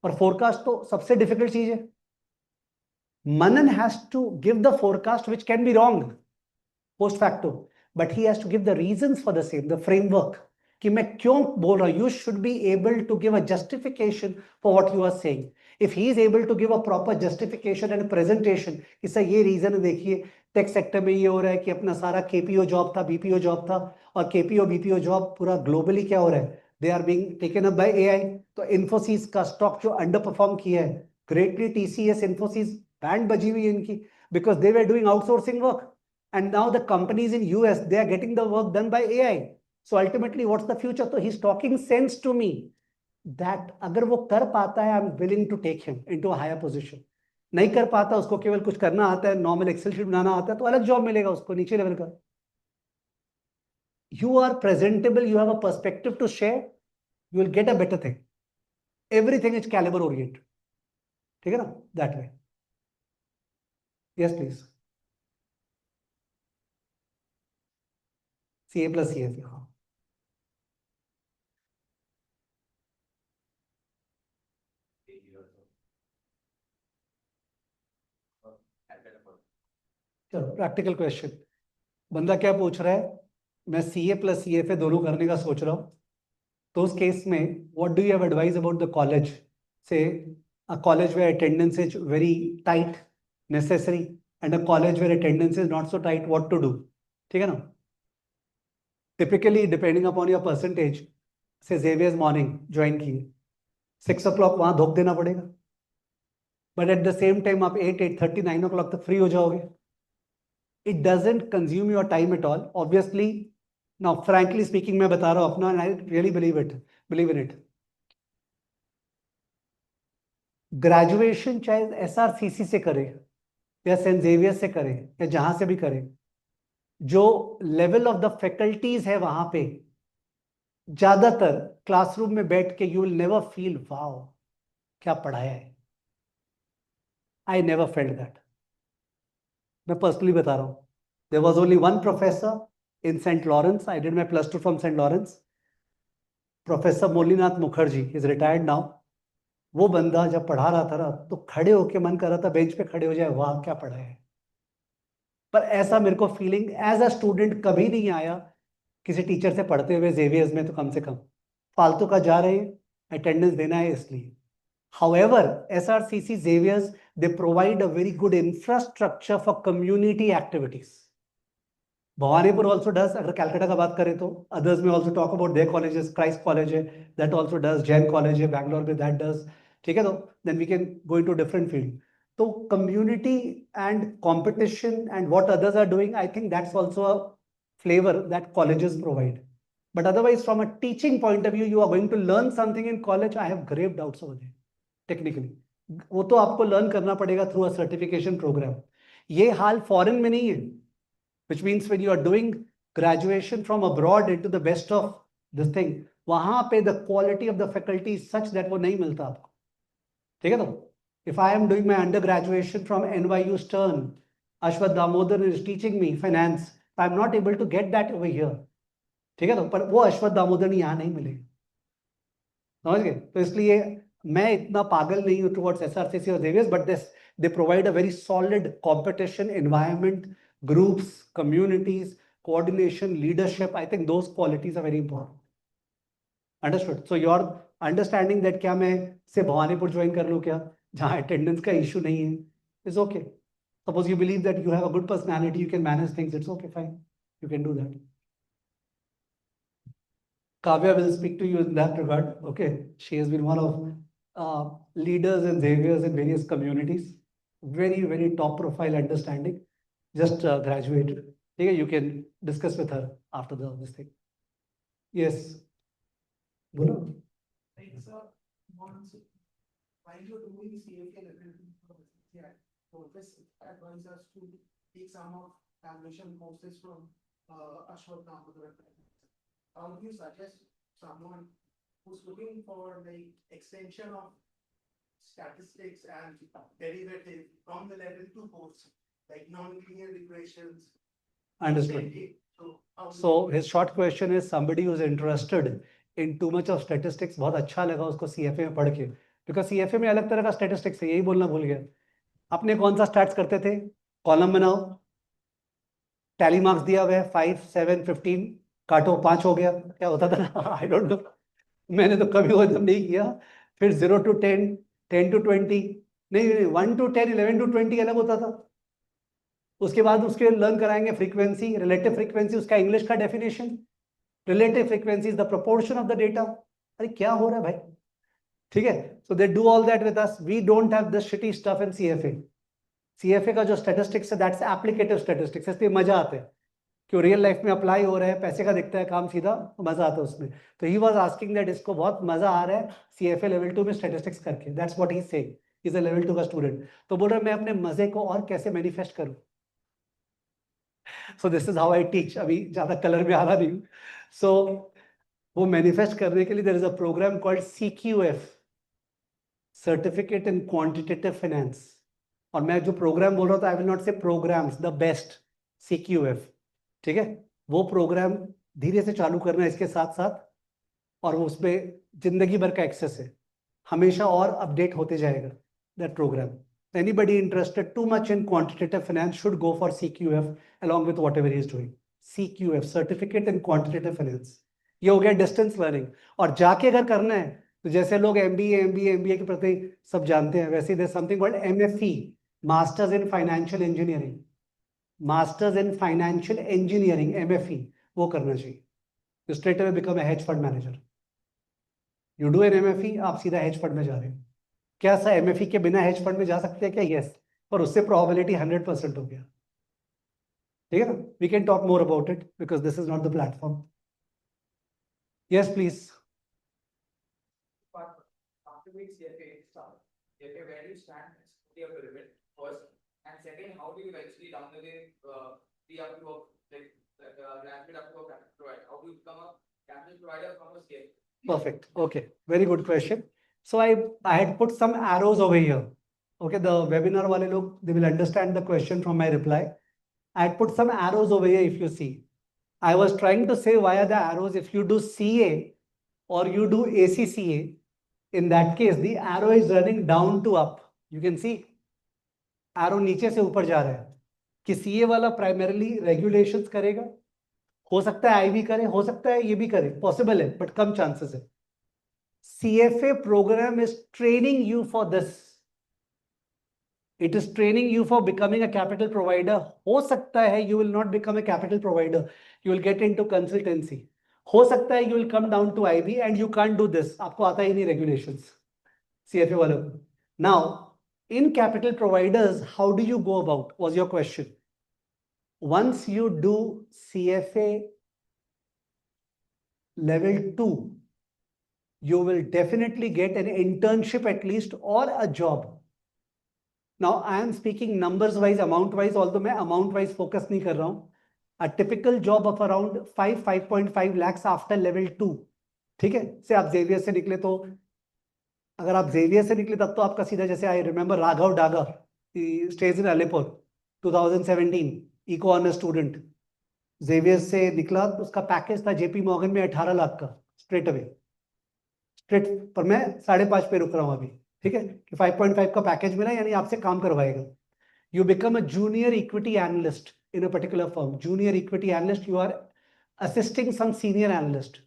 और फोरकास्ट तो सबसे डिफिकल्ट चीज है. Manan has to give the forecast which can be wrong post facto, but he has to give the reasons for the same, the framework, कि मैं क्यों बोल रहा हूं. You should be able to give a justification for what you are saying. If he is able to give a proper justification and presentation कि sir ये reason है, देखिए टेक सेक्टर में ये हो रहा है कि अपना सारा केपीओ जॉब था, बीपीओ जॉब था, और केपीओ बीपीओ जॉब पूरा ग्लोबली क्या हो रहा है, they are being taken up by AI. तो इन्फोसिस का स्टॉक जो अंडर परफॉर्म किया है ग्रेटली, टीसीएस, इन्फोसिस, बैंड बजी हुई है इनकी, because they were doing outsourcing work, and now the companies in US, they are getting the work done by AI. So ultimately what's the future? So he's talking sense to me that अगर वो कर पाता है, I'm willing to take him into a higher position. नहीं कर पाता, उसको केवल कुछ करना आता है, नॉर्मल एक्सेल शीट बनाना आता है, तो अलग जॉब मिलेगा उसको नीचे लेवल का. You are presentable, you have a perspective to share, you will get a better thing. Everything is caliber oriented. ठीक है ना, that way. Yes, please. CA plus CFA. हाँ. चलो प्रैक्टिकल क्वेश्चन. बंदा क्या पूछ रहा है, मैं CA प्लस CFA दोनों करने का सोच रहा हूँ. तो उस केस में what do you have advice about the college? Say a college where attendance is very tight necessary, and a college where attendance is not so tight, what to do? ठीक है ना. Typically depending upon your percentage, say Xavier's morning join किए, 6 o'clock वहां धोख देना पड़ेगा. But at the same time आप 8:30 9 o'clock तक फ्री हो जाओगे. It doesn't consume your time at all. Obviously, now frankly speaking, मैं बता रहा हूँ अपना, and I really believe in it. Graduation चाहे SRCC से करे या सेंट जेवियर से करे या जहां से भी करे, जो लेवल ऑफ द फैकल्टीज है वहां पे, ज्यादातर क्लासरूम में बैठ के you will never feel wow क्या पढ़ाया है. I never felt that. मैं पर्सनली बता रहा हूं. There was only one professor in St Lawrence. I did my +2 from St Lawrence. Professor Molinath Mukherjee is retired now. वो बंदा जब पढ़ा रहा था ना, तो खड़े होके मन कर रहा था बेंच पे खड़े हो जाए, वाह क्या पढ़ा है. पर ऐसा मेरे को फीलिंग एज अ स्टूडेंट कभी नहीं आया किसी टीचर से पढ़ते हुए जेवियर्स में. तो कम से कम फालतू का जा रहे हैं, अटेंडेंस देना है इसलिए. However, SRCC Xavier's, they provide a very good infrastructure for community activities. Bhawanipur also does. अगर कैलकाटा का बात करें तो others may also talk about their colleges. Christ College है, that also does. Jain College है, Bangalore में that does. ठीक है, तो then we can go into different field. तो community and competition and what others are doing, I think that's also a flavor that colleges provide. But otherwise, from a teaching point of view, you are going to learn something in college. I have grave doubts over there. Technically वो तो आपको learn करना पड़ेगा through a certification program. ये हाल foreign में नहीं है. Which means when you are doing graduation from abroad into the best of this thing, वहां पे the quality of the faculty such that वो नहीं मिलता आपको. ठीक है, तो if I am doing my undergraduation from NYU Stern, Aswath Damodar is teaching me finance, I am not able to get that over here. ठीक है, तो पर वो अश्वथ दामोदर यहाँ नहीं मिलेगा. समझ गए? तो इसलिए मैं इतना पागल नहीं हूं टुवर्ड्स SRCC और Xavier's, but they provide a very solid competition environment, groups, communities, coordination, leadership. I think those qualities are very important. Understood? So your understanding that क्या मैं से भवानीपुर ज्वाइन कर लूं क्या, जहां अटेंडेंस का इशू नहीं है, is okay. Suppose you believe that you have a good personality, you can manage things, it's okay, fine, you can do that. Kavya will speak to you in that regard. Okay, she has been one of leaders and Xavier's in various communities. Very, very top profile understanding. Just graduated. Okay, you can discuss with her after this thing. Yes. Bolo. While you're doing CFA level, yeah, always advise us to take some of foundation courses from Ashwat Damodar. How would you suggest someone who's looking for the extension of statistics and derivative from the level 2 course, like non-linear equations? Understood. So his short question is somebody who's interested in too much of statistics. बहुत अच्छा लगा उसको CFA में पढ़ के, because CFA में अलग तरह का statistics है. यही बोलना भूल गया. अपने कौन सा स्टैट्स करते थे? कॉलम बनाओ, टैली मार्क्स दिया हुआ है 5 7 15, काटो 5 हो गया. क्या होता था ना, आई डोंट नो, मैंने तो कभी वो नहीं किया. फिर 0 to 10, 10 to 20, नहीं 1 to 10, 11 to 20 अलग होता था. उसके बाद उसके लर्न कराएंगे फ्रीक्वेंसी, रिलेटिव फ्रीक्वेंसी, उसका इंग्लिश का definition. Relative frequency is the proportion of the data. अरे क्या हो रहा है भाई. ठीक है, so they do all that with us. We don't have this shitty stuff in CFA. CFA का जो स्टैटिस्टिक्स है दैट्स एप्लीकेटिव स्टैटिस्टिक्स. इसलिए मजा आता है कि रियल लाइफ में अप्लाई हो रहा है, पैसे का दिखता है काम सीधा, मजा आता है उसमें. तो ही वाज आस्किंग दैट इसको बहुत मजा आ रहा है CFA लेवल 2 में स्टैटिस्टिक्स करके. That's what he is saying. He is a level 2 का स्टूडेंट. तो बोल रहा है मैं अपने मजे को और कैसे मैनिफेस्ट करूं. So this is how I teach. अभी ज्यादा कलर में आ रहा नहीं. सो वो मैनिफेस्ट करने के लिए there is a programme called CQF, certificate in quantitative finance. और मैं जो प्रोग्राम बोल रहा था, I will not say programmes, the best CQF. ठीक है, वो प्रोग्राम धीरे से चालू करना है इसके साथ साथ, और उसमें जिंदगी भर का एक्सेस है, हमेशा और अपडेट होते जाएगा that programme. Anybody interested too much in quantitative finance should go for CQF along with whatever he is doing. CQF, certificate in quantitative finance. ये हो गया डिस्टेंस लर्निंग. और जाके अगर करना है तो जैसे लोग MBA के प्रति सब जानते हैं, वैसे there something called MFE, masters in financial engineering. Masters in financial engineering, MFE, वो करना चाहिए. You straight away become a hedge fund manager. You do an MFE, आप सीधा हेज फंड में जा रहे हो. क्या सर MFE के बिना हेज फंड में जा सकते हैं क्या? यस, पर उससे प्रोबेबिलिटी 100% हो गया। ठीक है ना? We can talk more about it because this is not the platform. Yes please. After doing CFA start, CFA, where do you stand as a pyramid first, and second, how do you eventually down the way be up to a graduate up to a capital provider? How do you become a capital provider from a CFA? Perfect. Okay. Very good question. So I had put some arrows over here. Okay. The webinar wale log, they will understand the question from my reply. I had put some arrows over here if you see. I was trying to say via the arrows, if you do CA or you do ACCA, in that case, the arrow is running down to up. You can see arrow नीचे से ऊपर जा रहा है कि CA वाला primarily regulations करेगा, हो सकता है IB करे, हो सकता है ये भी करे, possible है, but कम chances है। CFA program is training you for this. It is training you for becoming a capital provider. हो सकता है you will not become a capital provider. You will get into consultancy. हो सकता है you will come down to IB and you can't do this. आपको आता ही नहीं regulations. CFA वालों को. Now, in capital providers, how do you go about? Was your question. Once you do CFA level 2, you will definitely get an internship at least or a job. Now I am speaking numbers wise, amount wise, although मैं amount wise focus नहीं कर रहा हूँ. A typical job of around 5.5 lakhs after level 2. ठीक है? से आप Xavier से निकले तो अगर आप जेवियर से निकले तब तो आपका सीधा जैसे I remember Raghav Daga, stage in Alipur 2017 eco honour student, Xavier से निकला तो उसका पैकेज था जेपी मॉर्गन में 18 लाख का स्ट्रेट अवे, स्ट्रेट, पर मैं 5.5 पे रुक रहा हूँ अभी। ठीक है कि 5.5 का पैकेज मिला यानी आपसे काम करवाएगा। You become a junior equity analyst in a particular firm. Junior equity analyst, you are assisting some senior analyst.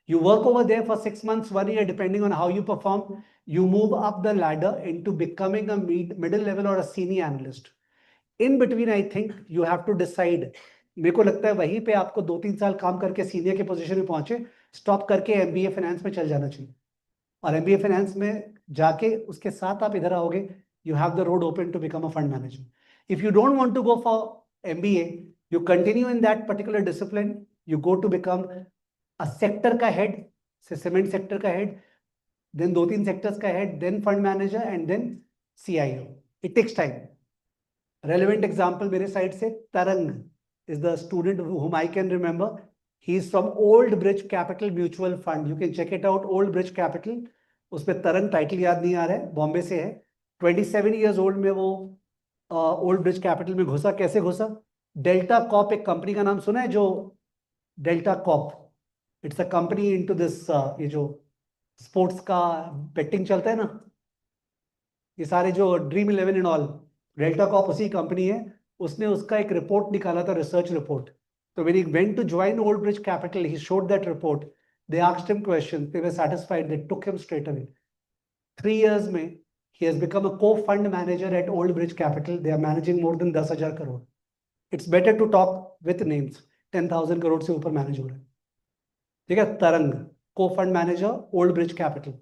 You work over there for 6 months, 1 year, depending on how you perform. You move up the ladder into becoming a middle level or a senior analyst. In between, I think you have to decide. मेरे को लगता है वहीं पे आपको 2-3 साल काम करके सीनियर के पोजीशन में पहुंचे, स्टॉप करके MBA फाइनेंस में चल जाना चाहिए। और MBA फाइनेंस में जाके उसके साथ आप इधर आओगे, you have the road open to become a fund manager. If you don't want to go for MBA, you continue in that particular discipline, you go to become a sector का head, से cement sector का head, then 2-3 sectors का head, then fund manager and then CIO. It takes time. Relevant example मेरे side से तरंग is the student whom I can remember. He is from Old Bridge Capital Mutual Fund. You can check it out, Old Bridge Capital. उसमें तरंग title याद नहीं आ रहा है, बॉम्बे से है। 27 years old में वो ओल्ड ब्रिज कैपिटल में घुसा। कैसे घुसा? डेल्टा कॉप एक कंपनी का नाम सुना है, जो Delta Corp, it's a company into this, ये जो स्पोर्ट्स का बेटिंग चलता है ना, ये सारे जो dream 11 and all, Delta Corp उसी कंपनी है। उसने उसका एक रिपोर्ट निकाला था, रिसर्च रिपोर्ट। तो when he went to join Old Bridge Capital, he showed that report. They asked him questions. They were satisfied. They took him straight away. 3 years में he has become a co-fund manager at Old Bridge Capital. They are managing more than 10,000 crore. It's better to talk with names. 10,000 crore से ऊपर manage हो रहा है। ठीक है, तरंग co-fund manager Old Bridge Capital।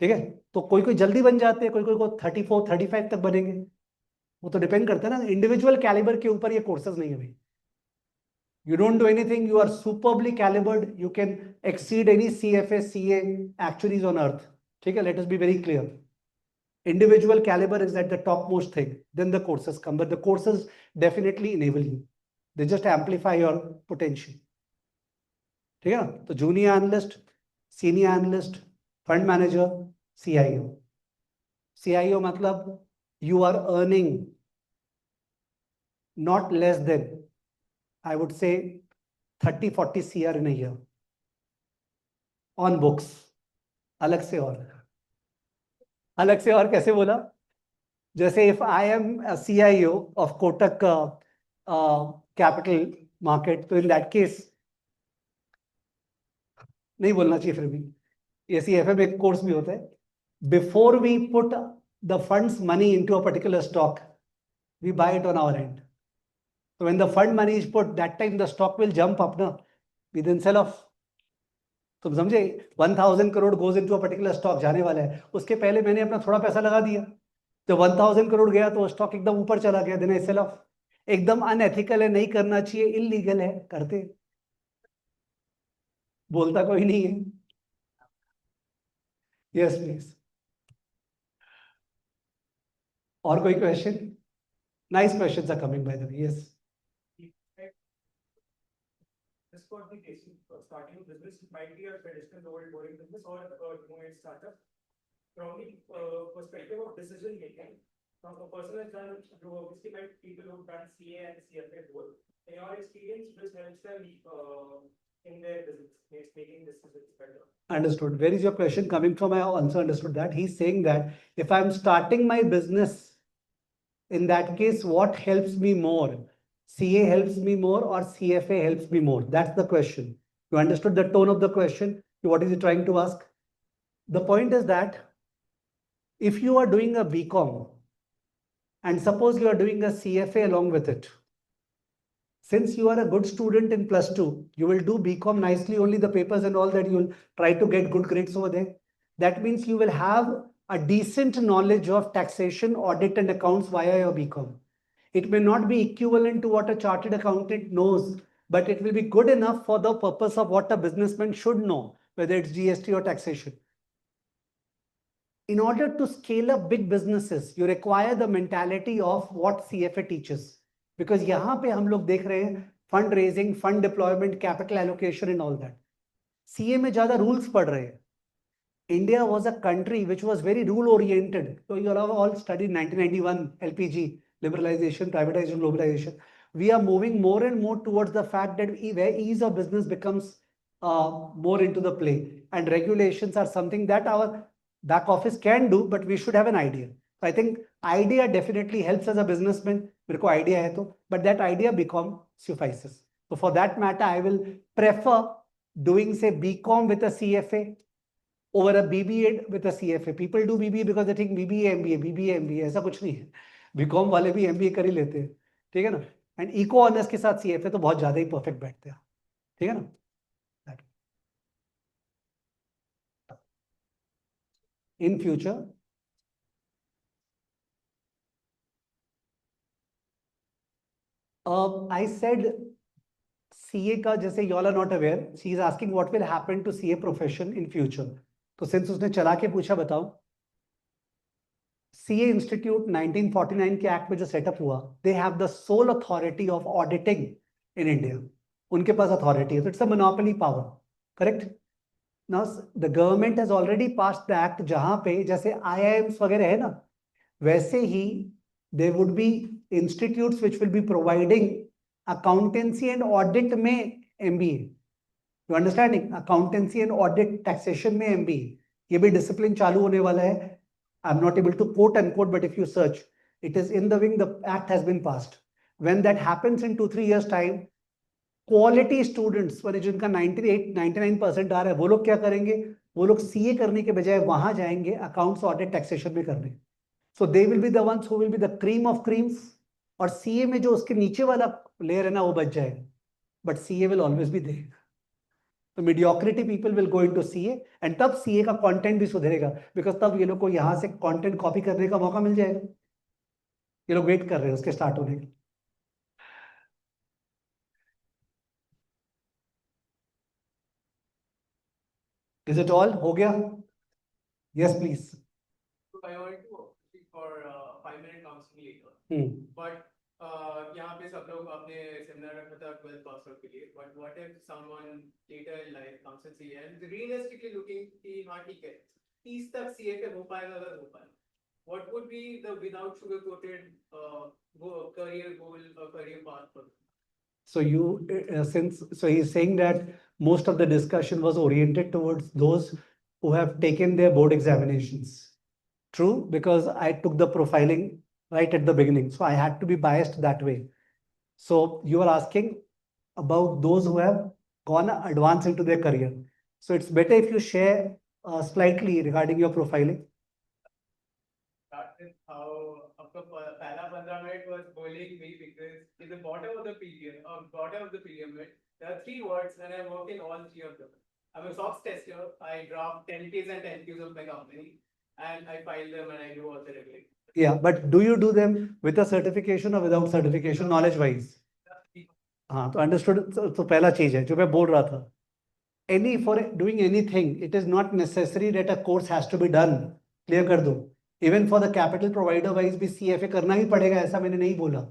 ठीक है, तो कोई कोई जल्दी बन जाते हैं, कोई कोई को 34-35 तक बनेंगे। वो तो डिपेंड करता है ना, इंडिविजुअल कैलिबर के ऊपर ये कोर्सेज नहीं है भाई। You don't do anything, you are superbly calibered, you can exceed any CFA, CA actuaries on earth. ठीक है, let us be very clear. Individual caliber is at the topmost thing, then the courses come, but the courses definitely enable you. They just amplify your potential. ठीक है ना? तो junior analyst, senior analyst, fund manager, CIO. CIO मतलब you are earning not less than, I would say 30-40 CR in a year on books. अलग से और कैसे बोला? जैसे if I am a CIO of Kotak capital market, तो in that case नहीं बोलना चाहिए, फिर भी ये CFA में एक कोर्स भी होता है। Before we put the fund's money into a particular stock, we buy it on our end. So when the fund money is put, that time the stock will jump up, na? We then sell off. तुम समझे, 1000 crore goes into a particular stock जाने वाला है, उसके पहले मैंने अपना थोड़ा पैसा लगा दिया, जब 1000 करोड़ गया तो स्टॉक एकदम ऊपर चला गया, देन आई सेल ऑफ। एकदम अनएथिकल है, नहीं करना चाहिए, इलीगल है, करते, बोलता कोई नहीं है। यस प्लीज, और कोई question? Nice questions are coming by the way. Yes, This could be case starting a business might be a traditional old boring business or a new age startup. From the perspective of decision making, from a person has done, obviously by people who've done CA and CFA both, in your experience, which helps them in their business, making decisions better. understood. Where is your question coming from? I also understood that. He's saying that if I'm starting my business, in that case, what helps me more? CA helps me more or CFA helps me more? That's the question. You understood the tone of the question? What is he trying to ask? The point is that if you are doing a BCom and suppose you are doing a CFA along with it, since you are a good student in +2, you will do BCom nicely, only the papers and all that, you will try to get good grades over there. That means you will have a decent knowledge of taxation, audit and accounts via your BCom. It may not be equivalent to what a chartered accountant knows, but it will be good enough for the purpose of what a businessman should know, whether it's GST or taxation. In order to scale up big businesses, you require the mentality of what CFA teaches. Because यहाँ पे हम लोग देख रहे हैं fund raising, fund deployment, capital allocation and all that. CA में ज्यादा rules पढ़ रहे हैं। India was a country which was very rule oriented. So you have all studied 1991 LPG, liberalization, privatization, globalization. We are moving more and more towards the fact that where ease of business becomes more into the play, and regulations are something that our back office can do, but we should have an idea. So I think idea definitely helps as a businessman. मेरे को idea है तो, but that idea become suffices. So for that matter, I will prefer doing say BCom with a CFA over a BBA with a CFA. People do BBA because they think BBA MBA, BBA MBA, ऐसा कुछ नहीं है। BCom वाले भी MBA कर ही लेते हैं, ठीक है ना। एंड इको ऑनर्स के साथ CFA तो बहुत ज्यादा ही परफेक्ट बैठते हैं, ठीक है ना। In future I said CA का, जैसे you all are not aware, she is asking what will happen to CA profession in future. तो सिंस उसने चला के पूछा, बताओ। CA इंस्टीट्यूट 1949 के एक्ट में जो सेटअप हुआ, they have the soul authority of auditing in India. उनके पास अथॉरिटी है, तो it's a monopoly power, correct. Now the government has already passed the act, जहां पे जैसे IIMs वगैरह है ना, वैसे ही there would be institutes which will be providing accountancy and audit में MBA. You understanding? Accountancy and audit, taxation में MBA. ये भी डिसिप्लिन चालू होने वाला है। I'm not able to quote unquote, but if you search, it is in the wing, the act has been passed. When that happens in 2-3 years time, quality students वाले जिनका 98-99% आ रहा है, वो लोग क्या करेंगे? वो लोग CA करने के बजाय वहां जाएंगे अकाउंट्स, ऑडिट, टैक्सेशन में करने। So they will be the ones who will be the cream of creams. और CA में जो उसके नीचे वाला लेयर है ना, वो बच जाएगा, but CA will always be there. तो mediocrity people will go into CA, and तब CA का content भी सुधरेगा, because तब ये लोग को यहाँ से content copy करने का मौका मिल जाएगा। ये लोग वेट कर रहे हैं उसके स्टार्ट होने के। Is it all? हो गया? Yes, please. So I want to speak for 5-minute counseling later. But यहाँ पे सब लोग अपने सेमिनार रखा था 12th पास आउट के लिए, but what if someone later in life comes and see and realistically looking कि हाँ ठीक है 30 तक CFA हो पाएगा, अगर हो पाएगा, what would be the without sugar coated career goal or career path for them? So he's saying that most of the discussion was oriented towards those who have taken their board examinations. True, because I took the profiling right at the beginning, so I had to be biased that way. So you are asking about those who have gone advanced into their career. So it's better if you share slightly regarding your profiling. Start with how आपका पहला 15 minute was bullying me because in the bottom of the pyramid, there are 3 words and I work in all 3 of them. I'm a SOX tester. I draft 10Ks and 10Qs of my company, and I file them and I do all the regulation. Yeah, but do you do them with a certification or without certification, knowledge wise? हाँ, तो understood. तो पहला चीज है जो मैं बोल रहा था. For doing anything, it is not necessary that a course has to be done. Clear कर दो. Even for the capital provider wise भी CFA करना ही पड़ेगा, ऐसा मैंने नहीं बोला.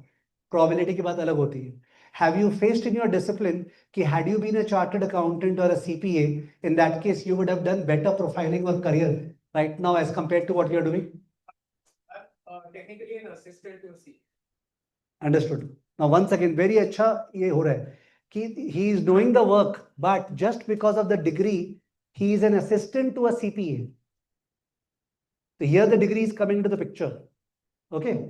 Probability की बात अलग होती है. Have you faced in your discipline कि had you been a chartered accountant or a CPA, in that case you would have done better profiling or career right now as compared to what you are doing? Technically an assistant to C. Understood. Now once again, very अच्छा ये हो रहा है कि he is doing the work, but just because of the degree, he is an assistant to a CPA. So here the degree is coming into the picture. Okay.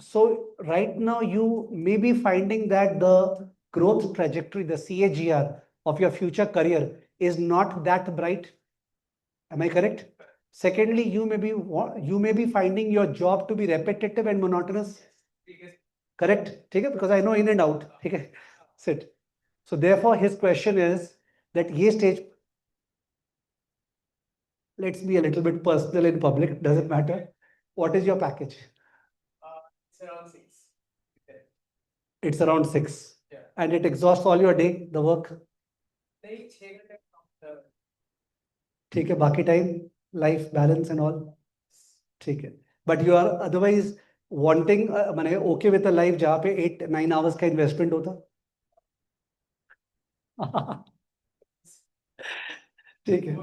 So right now you may be finding that the growth trajectory, the CAGR of your future career is not that bright. Am I correct? Secondly, you may be finding your job to be repetitive and monotonous. Correct? Because I know in and out. Sit. So therefore, his question is that ye stage. Let's be a little bit personal in public. Doesn't matter. What is your package? It's around 6. It's around 6. Yeah. And it exhausts all your day, the work. नहीं 6 घंटे का ठीक है, बाकी time, life balance and all. ठीक है. But you are otherwise wanting, माने okay with a life जहाँ पे 8-9 hours का investment होता. ठीक है.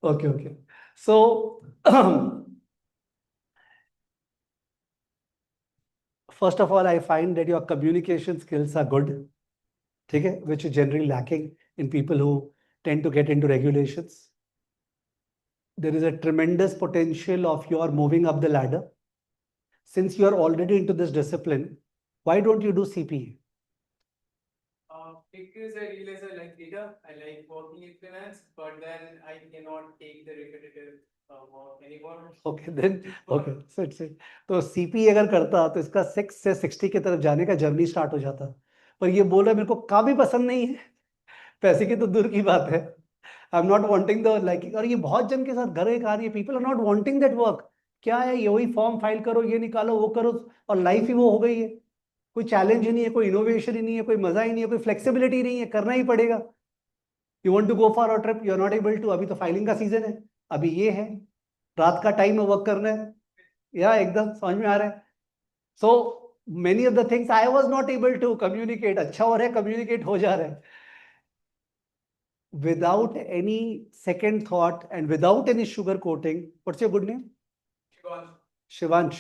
Okay. So first of all, I find that your communication skills are good, okay, which is generally lacking in people who tend to get into regulations. There is a tremendous potential of your moving up the ladder. Since you are already into this discipline, why don't you do CPA? Because I realize I like data, I like working in finance, but then I cannot take the repetitive work anymore. Okay, then okay, so it's it. तो CPA अगर करता तो इसका 6 से 60 की तरफ जाने का जर्नी स्टार्ट हो जाता. पर ये बोल रहा मेरे को काम भी पसंद नहीं है, पैसे की तो दूर की बात है. I am not wanting the like. और ये बहुत जन के साथ घर एक आ रही है. People are not wanting that work. क्या है, ये वही फॉर्म फाइल करो, ये निकालो, वो करो, और लाइफ ही वो हो गई है. कोई चैलेंज ही नहीं है, कोई इनोवेशन ही नहीं है, कोई मजा ही नहीं है, कोई फ्लेक्सिबिलिटी नहीं है. करना ही पड़ेगा. You want to go for a trip, you are not able to. अभी तो फाइलिंग का सीजन है, अभी ये है, रात का टाइम में वर्क करना है. या एकदम समझ में आ रहा है. So many of the things I was not able to communicate. अच्छा हो रहा है, कम्युनिकेट हो जा रहा है without any second thought and without any sugar coating. What's your good name? Shivansh.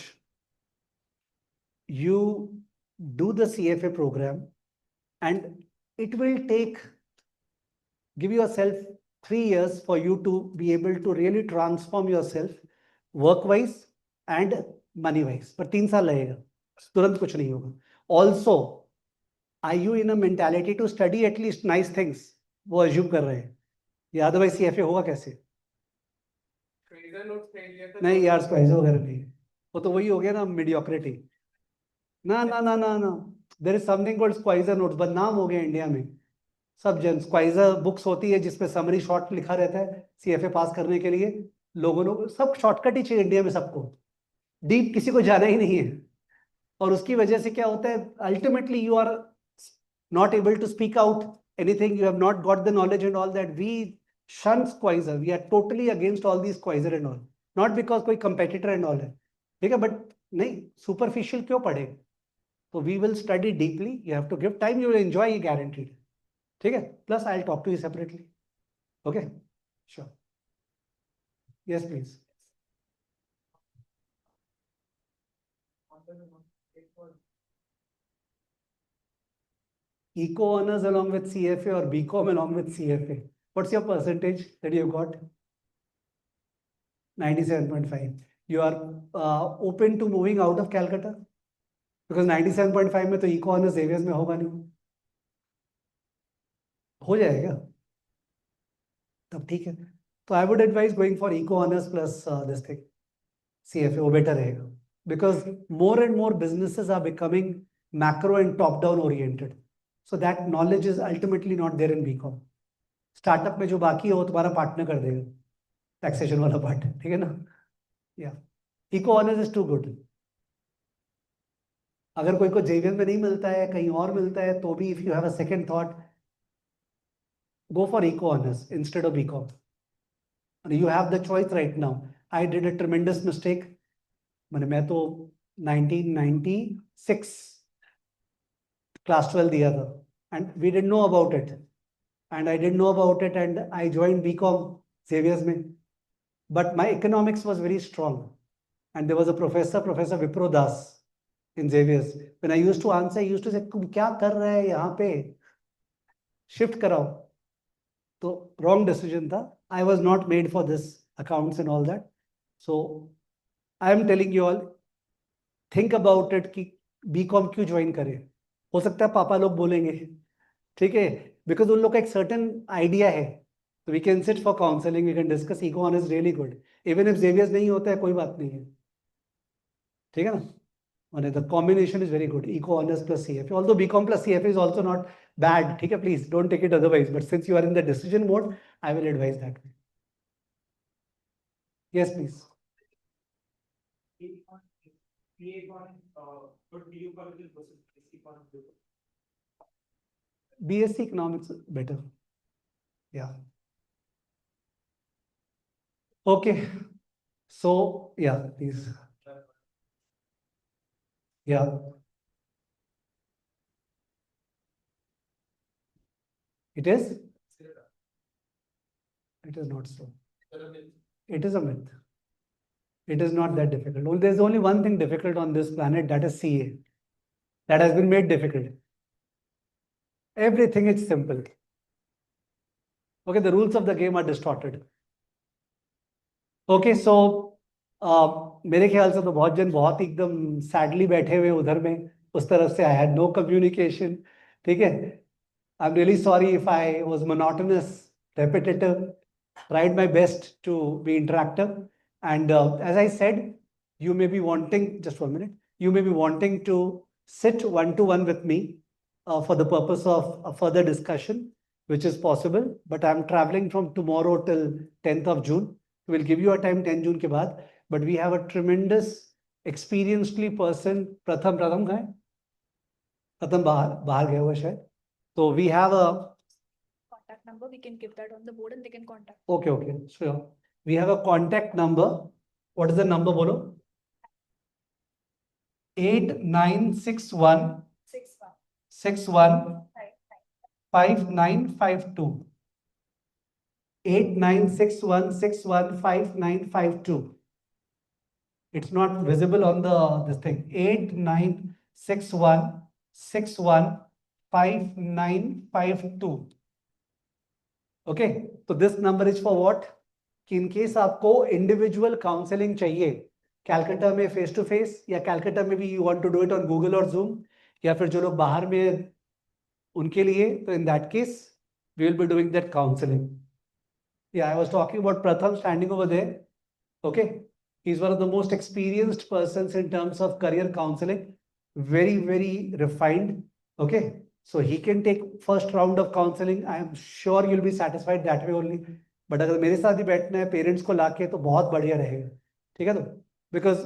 You do the CFA program and it will give yourself 3 years for you to be able to really transform yourself work wise and money wise. पर 3 साल लगेगा, तुरंत कुछ नहीं होगा. Also, are you in a mentality to study at least nice things? वो assume कर रहे हैं, या अदरवाइज CFA होगा कैसे? नहीं यार, स्क्वाइजर वगैरह नहीं, वो तो वही हो गया ना, मीडियोक्रिटी. ना. There is something called Schweser notes. बदनाम हो गया इंडिया में सब जन. स्क्वाइजर बुक्स होती है जिसपे समरी शॉर्ट लिखा रहता है CFA पास करने के लिए. लोगों सब शॉर्टकट ही चाहिए इंडिया में सबको, डीप किसी को जाना ही नहीं है. और उसकी वजह से क्या होता है, ultimately you are not able to speak out anything. You have not got the knowledge and all that. We shun Squeezer. We are totally against all these Squeezer and all. Not because कोई competitor and all है, ठीक है, but नहीं, superficial क्यों पढ़े? So we will study deeply. You have to give time. You will enjoy, guaranteed. ठीक है. Plus I'll talk to you separately. Okay, sure. Yes, please. Eco honors along with CFA or BCom along with CFA. What's your percentage that you got? 97.5. You are open to moving out of Calcutta? Because 97.5 में तो Eco honors Xavier's में होगा नहीं. हो जाएगा तब ठीक है. तो I would advise going for Eco honors plus this thing, CFA, वो better रहेगा. Because more and more businesses are becoming macro and top down oriented. So that knowledge is ultimately not there in BCom. Startup में जो बाकी है वो तुम्हारा partner कर देगा, टैक्सेशन वाला पार्ट, ठीक है ना? या eco honours is too good. अगर कोई को जेवीएस में नहीं मिलता है, कहीं और मिलता है, तो भी if you have a second thought, go for eco honors instead of BCom. You have the choice right now. I did a tremendous mistake. मैं तो 1996 class 12 दिया था, and we didn't know about it, and I didn't know about it, and I joined BCom Xavier's में, but my economics was very strong, and there was a Professor Vipro Das in Xavier's. When I used to answer, he used to say, तुम क्या कर रहे हैं यहाँ पे, shift कराओ। तो wrong decision था. I was not made for this accounts and all that. So I am telling you all, think about it कि BCom क्यों ज्वाइन करें। हो सकता है पापा लोग बोलेंगे, ठीक है, बिकॉज उन लोग का एक सर्टन आइडिया है। तो we can sit for counselling, we can discuss, eco hons is really good, even if Xavier's नहीं होता है कोई बात नहीं है, ठीक है ना? माने the combination is very good, eco honours plus CFA, although BCom plus CFA is also not bad, ठीक है, please don't take it otherwise, but since you are in the decision mode, I will advise that way. Yes please. BSc economics better, yeah. Okay, so yeah, please. Yeah, it is. It is not so. It is a myth. It is not that difficult. There's only one thing difficult on this planet, that is CA. That has been made difficult. Everything is simple. Okay, the rules of the game are distorted. Okay, so मेरे ख्याल से तो बहुत जन बहुत एकदम sadly बैठे हुए उधर में, उस तरफ से आई हैड नो कम्युनिकेशन, ठीक है। I am really sorry if I was monotonous, repetitive, tried my best to be interactive, and as I said, you may be wanting, just 1 minute, you may be wanting to sit one-to-one with me for the purpose of a further discussion, which is possible, but I'm traveling from tomorrow till 10th of June. We'll give you a time 10 June के बाद, but we have a tremendous experiencedly person, प्रथम कहाँ है? प्रथम बाहर गया हुआ शायद, तो we have a contact number, we can give that on the board and they can contact. Okay, sure. We have a contact number. What is the number, bolo? 8961 61 61 5952. 8961 5952. It's not visible on this thing. 8961 61 5952. Okay, so this number is for what? कि in case आपको individual counselling चाहिए, कैलकाटा में face to face, या Calcutta में भी you want to do it on Google और Zoom, या फिर जो लोग बाहर में उनके लिए, तो in that case we will be doing that counselling. या I was talking about Pratham standing over there, okay, he is one of the most experienced persons in terms of career counselling, very refined, okay, so he can take first round of counseling. I am sure you'll be satisfied that way only. But अगर मेरे साथ ही बैठना है parents को लाके, तो बहुत बढ़िया रहेगा, ठीक है। तो बिकॉज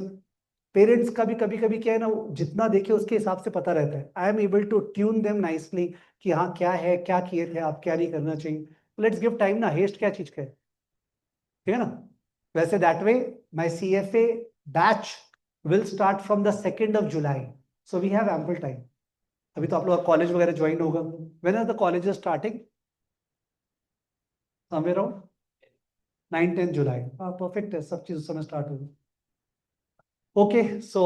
पेरेंट्स का भी कभी कभी क्या है ना, जितना देखे उसके हिसाब से पता रहता है। I am able to tune them nicely कि हाँ क्या है, क्या किए थे आप, क्या नहीं करना चाहिए। लेट्स गिव टाइम ना, हेस्ट क्या चीज का है, ठीक है ना। वैसे that way my CFA batch will start from the 2nd of July, so we have ample time. अभी तो आप लोग कॉलेज वगैरह ज्वाइन होगा। When are the colleges starting? Somewhere around 9-10 July. हाँ परफेक्ट है, सब चीज उस समय स्टार्ट होगी। Okay, so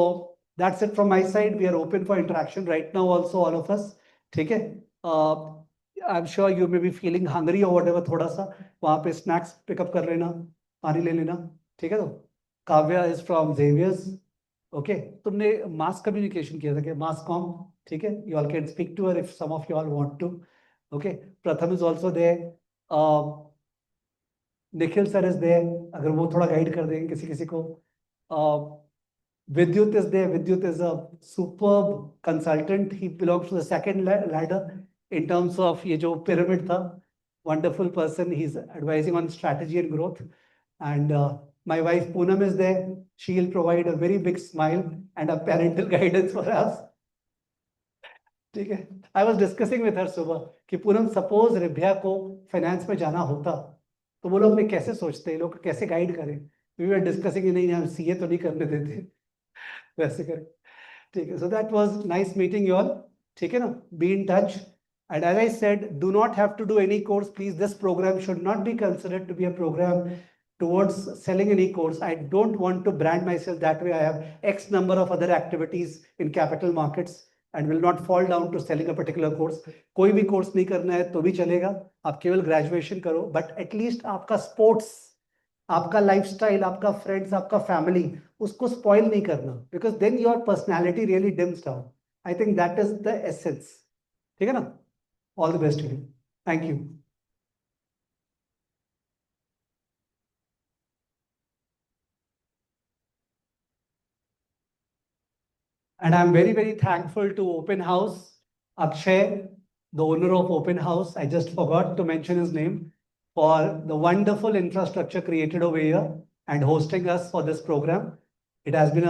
that's it from my side. We are open for interaction right now also, all of us, ठीक है। I am sure you may be feeling hungry और व्हाटएवर, थोड़ा सा वहां पे स्नैक्स पिकअप कर लेना, पानी ले लेना, ठीक है। तो Kavya is from Xavier's, okay. तुमने मास कम्युनिकेशन किया था क्या? मास कॉम, ठीक है। You all can speak to her if some of you all want to, okay. Pratham is also there, Nikhil sir is there, अगर वो थोड़ा गाइड कर देंगे किसी किसी को। Vidyut is there. Vidyut is a superb consultant. He belongs to the second ladder in terms of ये जो pyramid था, wonderful person. He's advising on strategy and growth. And my wife Poonam is there. She'll provide a very big smile and a parental guidance for us. ठीक है. I was discussing with her सुबह कि Poonam suppose रिभ्या को finance में जाना होता तो वो लोग में कैसे सोचते हैं, लोग कैसे गाइड करें. We were discussing नहीं हम सीए तो नहीं करने देते वैसे करें. ठीक है. So that was nice meeting you all. ठीक है ना. Be in touch. And as I said, do not have to do any course. Please, this program should not be considered to be a program towards selling any course. I don't want to brand myself that way. I have X number of other activities in capital markets and will not fall down to selling a particular course. कोई भी course नहीं करना है तो भी चलेगा. आप केवल graduation करो, but at least आपका sports, आपका lifestyle, आपका friends, आपका family, उसको spoil नहीं करना. Because then your personality really dims down. I think that is the essence. ठीक है ना? All the best to you. Thank you. And I'm very, very thankful to Open House, Akshay, the owner of Open House. I just forgot to mention his name, for the wonderful infrastructure created over here and hosting us for this program. It has been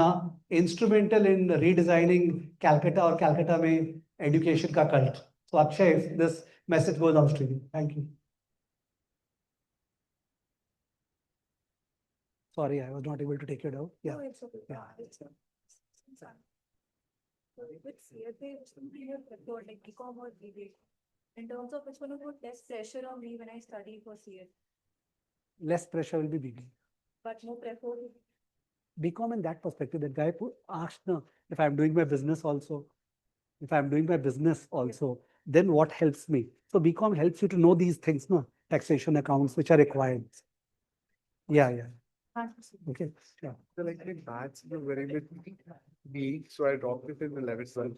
instrumental in redesigning Calcutta or Calcutta mein education ka cult. So Akshay, this message goes out to you. Thank you. Sorry, I was not able to take it out. Yeah. No, it's okay. Yeah. It's fine. With CFA, which one do you prefer, like BCom or BBA? In terms of which one would put less pressure on me when I study for CFA, Less pressure will be BB. but more prefer BCom in that perspective, that guy asked, no, if I'm doing my business also, then what helps me? So BCom helps you to know these things, no? Taxation accounts, which are required. Yeah. Okay. Yeah. So like my maths were very bit weak, so I dropped it in the 11th.